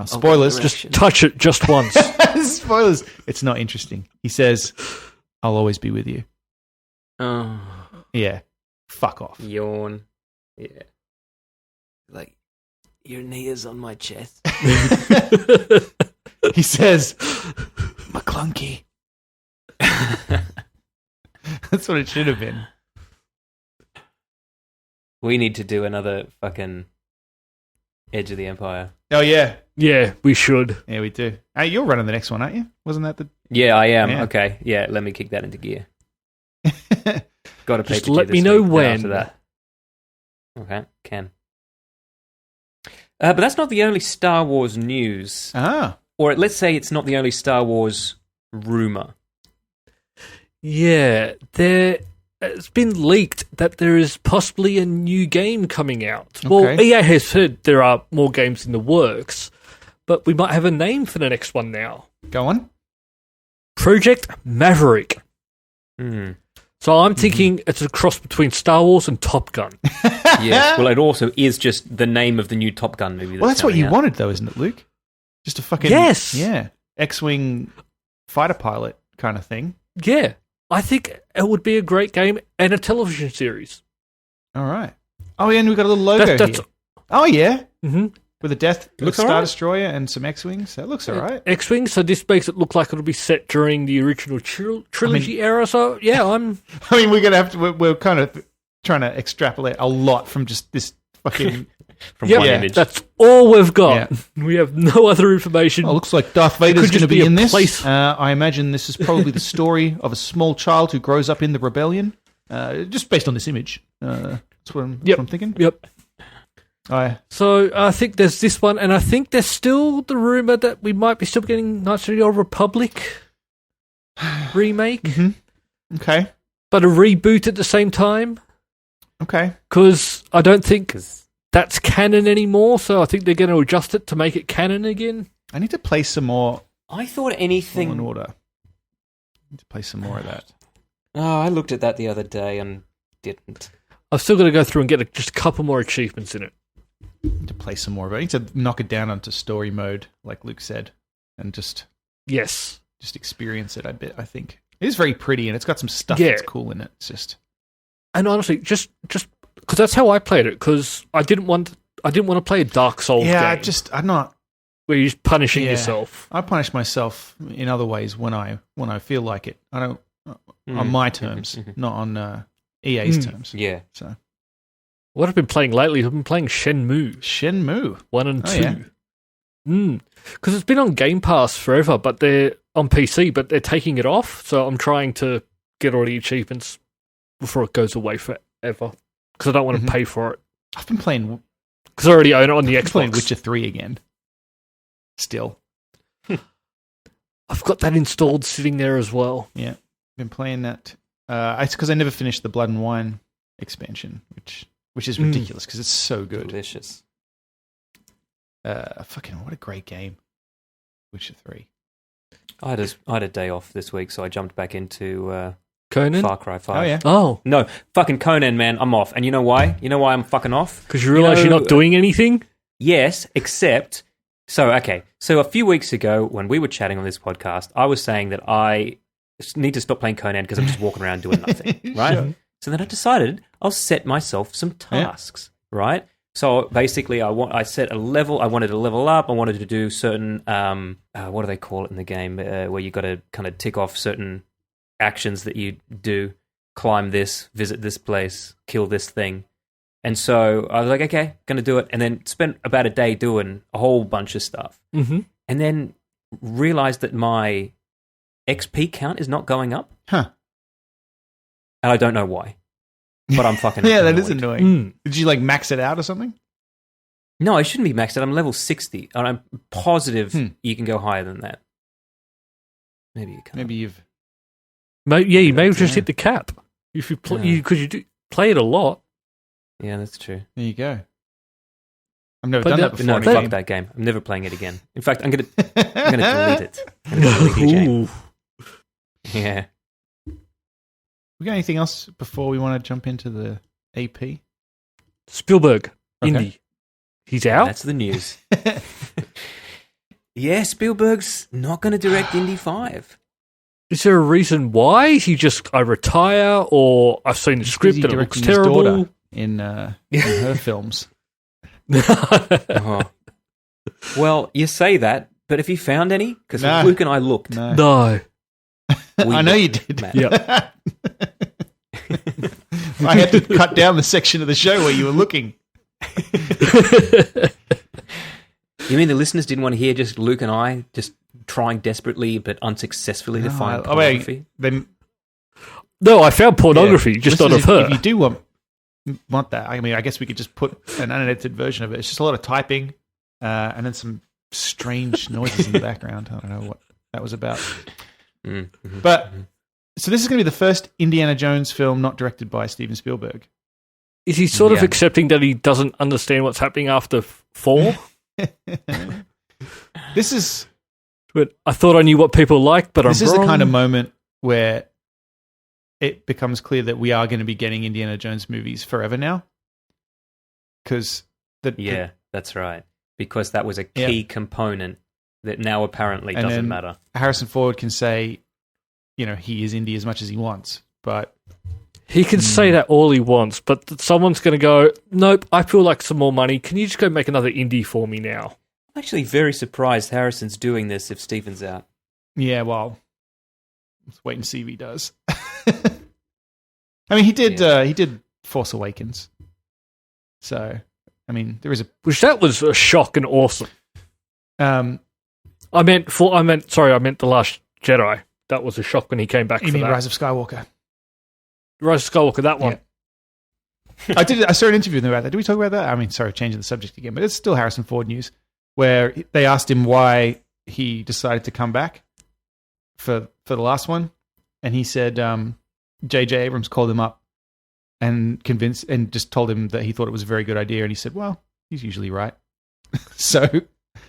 Spoilers. Just touch it just once. Spoilers. It's not interesting. He says, "I'll always be with you." Oh, Yeah. Fuck off. yawn. Yeah. Like, your knee is on my chest. He says, "McClunky." That's what it should have been. We need to do another fucking Edge of the Empire. Oh, yeah. Yeah, we should. Yeah, we do. Hey, you're running the next one, aren't you? Wasn't that the... Yeah, I am. Yeah. Okay. Yeah, let me kick that into gear. Got a Just paper let due me this know week, then when. after that. Okay, can. But that's not the only Star Wars news. Ah. Or let's say it's not the only Star Wars rumor. Yeah, it's been leaked that there is possibly a new game coming out. Well, Okay. EA has said there are more games in the works, but we might have a name for the next one now. Go on. Project Maverick. Hmm. So I'm thinking it's a cross between Star Wars and Top Gun. Yes. Well, it also is just the name of the new Top Gun movie. Well, that's what you coming out. wanted, though, isn't it, Luke? Just a fucking... Yes. Yeah. X-Wing fighter pilot kind of thing. Yeah, I think it would be a great game and a television series. All right. Oh, yeah, and we've got a little logo That's- here. Oh, yeah. Mm-hmm. With a Looks Star all right. Destroyer and some X-Wings. That looks all right. X-Wing, so this makes it look like it'll be set during the original trilogy era. So, yeah, I'm... I mean, we're kind of trying to extrapolate a lot from just this fucking... From Yep, one yeah. image. That's all we've got. We have no other information. Oh, looks like Darth Vader's could going to just be be a in this. place- I imagine this is probably the story of a small child who grows up in the rebellion. Just based on this image. That's what I'm thinking. Yep. I So I think there's this one, and I think there's still the rumor that we might be still getting Knights of the Old Republic remake, Okay. but a reboot at the same time. Okay. Because I don't think 'Cause- that's canon anymore, so I think they're going to adjust it to make it canon again. I need to play some more I thought Law anything... and Order. I need to play some more of that. Oh, I looked at that the other day and didn't. I've still got to go through and get just a couple more achievements in it. I need to play some more of it. I need to knock it down onto story mode, like Luke said, and just Yes. experience it a bit, I think. It is very pretty, and it's got some stuff Yeah. that's cool in it. It's just... And honestly, just because that's how I played it, because I didn't want to play a Dark Souls game I'm not... where you're just punishing Yeah. yourself. I punish myself in other ways when I feel like it. I don't... on my terms, not on EA's terms. Yeah. So What I've been playing lately, I've been playing Shenmue. 1 and 2. yeah. Because it's been on Game Pass forever, but they're on PC, but they're taking it off. So I'm trying to get all the achievements before it goes away forever. Because I don't want to pay for it. I've been playing... Because I already own it on the I'm playing Xbox. Witcher 3 again. Still. I've got that installed sitting there as well. Yeah. Been playing that. It's because I never finished the Blood and Wine expansion, which is ridiculous because it's so good. Delicious. Fucking what a great game. Witcher 3. I had a day off this week, so I jumped back into Conan? Far Cry 5. Oh, yeah. Oh, No, fucking Conan, man, I'm off. And you know why? You know why I'm fucking off? because you realise know, you're not doing anything? Yes, except... So a few weeks ago, when we were chatting on this podcast, I was saying that I need to stop playing Conan because I'm just walking around doing nothing, right? Sure. So then I decided I'll set myself some tasks, right? So basically, I set a level. I wanted to level up. I wanted to do certain what do they call it in the game where you got to kind of tick off certain actions that you do: climb this, visit this place, kill this thing. And so I was like, okay, going to do it, and then spent about a day doing a whole bunch of stuff, Mm-hmm. and then realized that my XP count is not going up, Huh. and I don't know why. But I'm fucking Yeah, that annoyed. is annoying. Did you like max it out or something? No, I shouldn't be maxed out. I'm level 60, and I'm positive you can go higher than that. Maybe you can't. Maybe you've. You may have just hit the cap. If you because you do play it a lot. Yeah, that's true. There you go. I've never But done that- that before. No, in a fuck game. that game. I'm never playing it again. In fact, I'm gonna delete it. I'm gonna delete the game. Ooh. Yeah. We got anything else before we want to jump into the AP? Spielberg, Okay. indie. He's out. That's the news. Yeah, Spielberg's not going to direct Indy 5. Is there a reason why? I retire, or I've seen the script Busy and it looks directing his terrible. daughter in her films. Oh. Well, you say that, but have you found any? Because No. Luke and I looked. No. No. We I know you looked, did. Matt. Yeah. I had to cut down the section of the show where you were looking. You mean the listeners didn't want to hear just Luke and I just trying desperately but unsuccessfully to find pornography? No, I found pornography, just not of Listeners, her. If you do want that, I mean, I guess we could just put an unedited version of it. It's just a lot of typing and then some strange noises in the background. I don't know what that was about. Mm-hmm. But so this is going to be the first Indiana Jones film not directed by Steven Spielberg. Is he sort of Yeah. accepting that he doesn't understand what's happening after 4? This is But I thought I knew what people like, but this I'm is wrong. the kind of moment where it becomes clear that we are going to be getting Indiana Jones movies forever now. Because Yeah, that's right. Because that was a key component that now apparently And doesn't then matter. Harrison Ford can say, he is indie as much as he wants, but He can say that all he wants, but someone's going to go, nope, I feel like some more money. Can you just go make another indie for me now? I'm actually very surprised Harrison's doing this if Steven's out. yeah, well, let's wait and see if he does. I mean, he did Force Awakens, so I mean, there is a Which that was a shock and awesome. I meant The Last Jedi. That was a shock when he came back you for mean that. Rise of Skywalker? Rise of Skywalker, that one. Yeah. I saw an interview with him about that. Did we talk about that? I mean, sorry, changing the subject again, but it's still Harrison Ford news, where they asked him why he decided to come back for the last one, and he said J.J. Abrams called him up and convinced and just told him that he thought it was a very good idea, and he said, well, he's usually right. So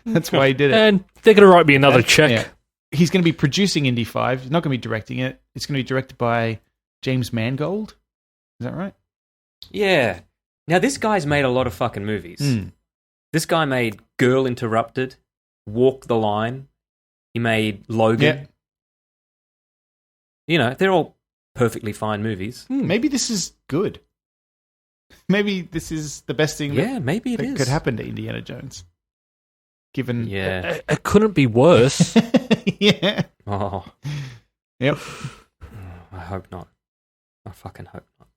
that's why he did it. And they're going to write me another check. Yeah. He's going to be producing Indy 5. He's not going to be directing it. It's going to be directed by James Mangold. Is that right? Yeah. Now, this guy's made a lot of fucking movies. Mm. This guy made Girl Interrupted, Walk the Line. He made Logan. Yeah. They're all perfectly fine movies. Maybe this is good. Maybe this is the best thing Yeah, maybe it that is. could happen to Indiana Jones. Given, Yeah. It couldn't be worse. yeah, Oh, yep. I hope not. I fucking hope not.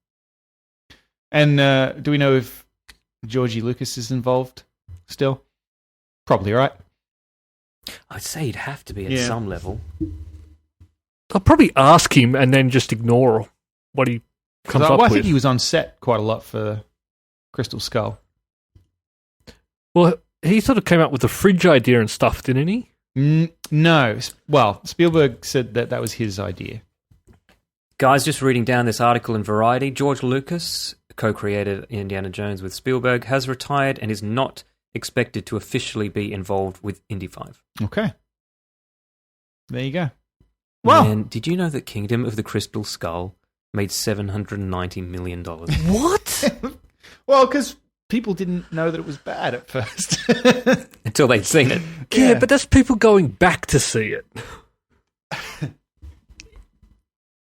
And do we know if Georgie Lucas is involved still? Probably, right? I'd say he'd have to be at Yeah. some level. I'll probably ask him and then just ignore what he comes up I with. think he was on set quite a lot for Crystal Skull. Well, he sort of came up with the fridge idea and stuff, didn't he? No. Well, Spielberg said that was his idea. Guys, just reading down this article in Variety, George Lucas, co-created Indiana Jones with Spielberg, has retired and is not expected to officially be involved with Indy 5. Okay. There you go. Well, And did you know that Kingdom of the Crystal Skull made $790 million? What? well, because people didn't know that it was bad at first. Until they'd seen it. Yeah, but that's people going back to see it.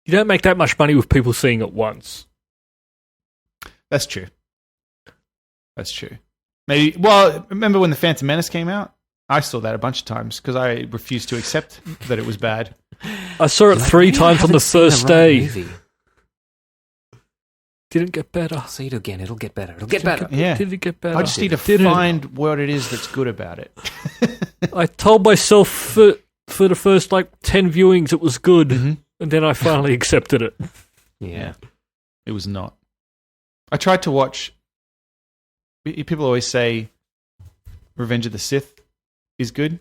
You don't make that much money with people seeing it once. That's true. That's true. Maybe. Well, remember when the Phantom Menace came out? I saw that a bunch of times because I refused to accept that it was bad. I saw it 3 times on the first day. Movie. Didn't get better. I'll see it again. It'll get better. It'll get better. Yeah. Did it get better? I just need to find what it is that's good about it. I told myself for the first 10 viewings it was good, and then I finally accepted it. Yeah. It was not. I tried to watch. People always say Revenge of the Sith is good.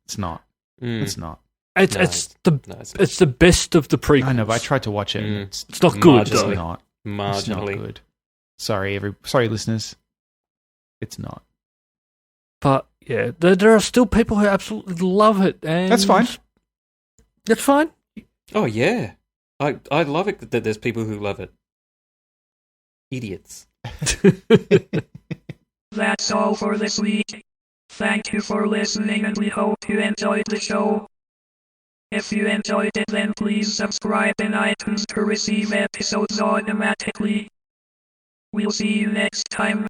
It's not. It's not. It's the best of the prequels. I know, but I tried to watch it. And it's not good, It's though. not. Marginally. It's not good. Sorry, listeners. It's not. But yeah, there are still people who absolutely love it, and That's fine. That's fine. Oh yeah, I love it that there's people who love it. Idiots. That's all for this week. Thank you for listening, and we hope you enjoyed the show. If you enjoyed it, then please subscribe in iTunes to receive episodes automatically. We'll see you next time.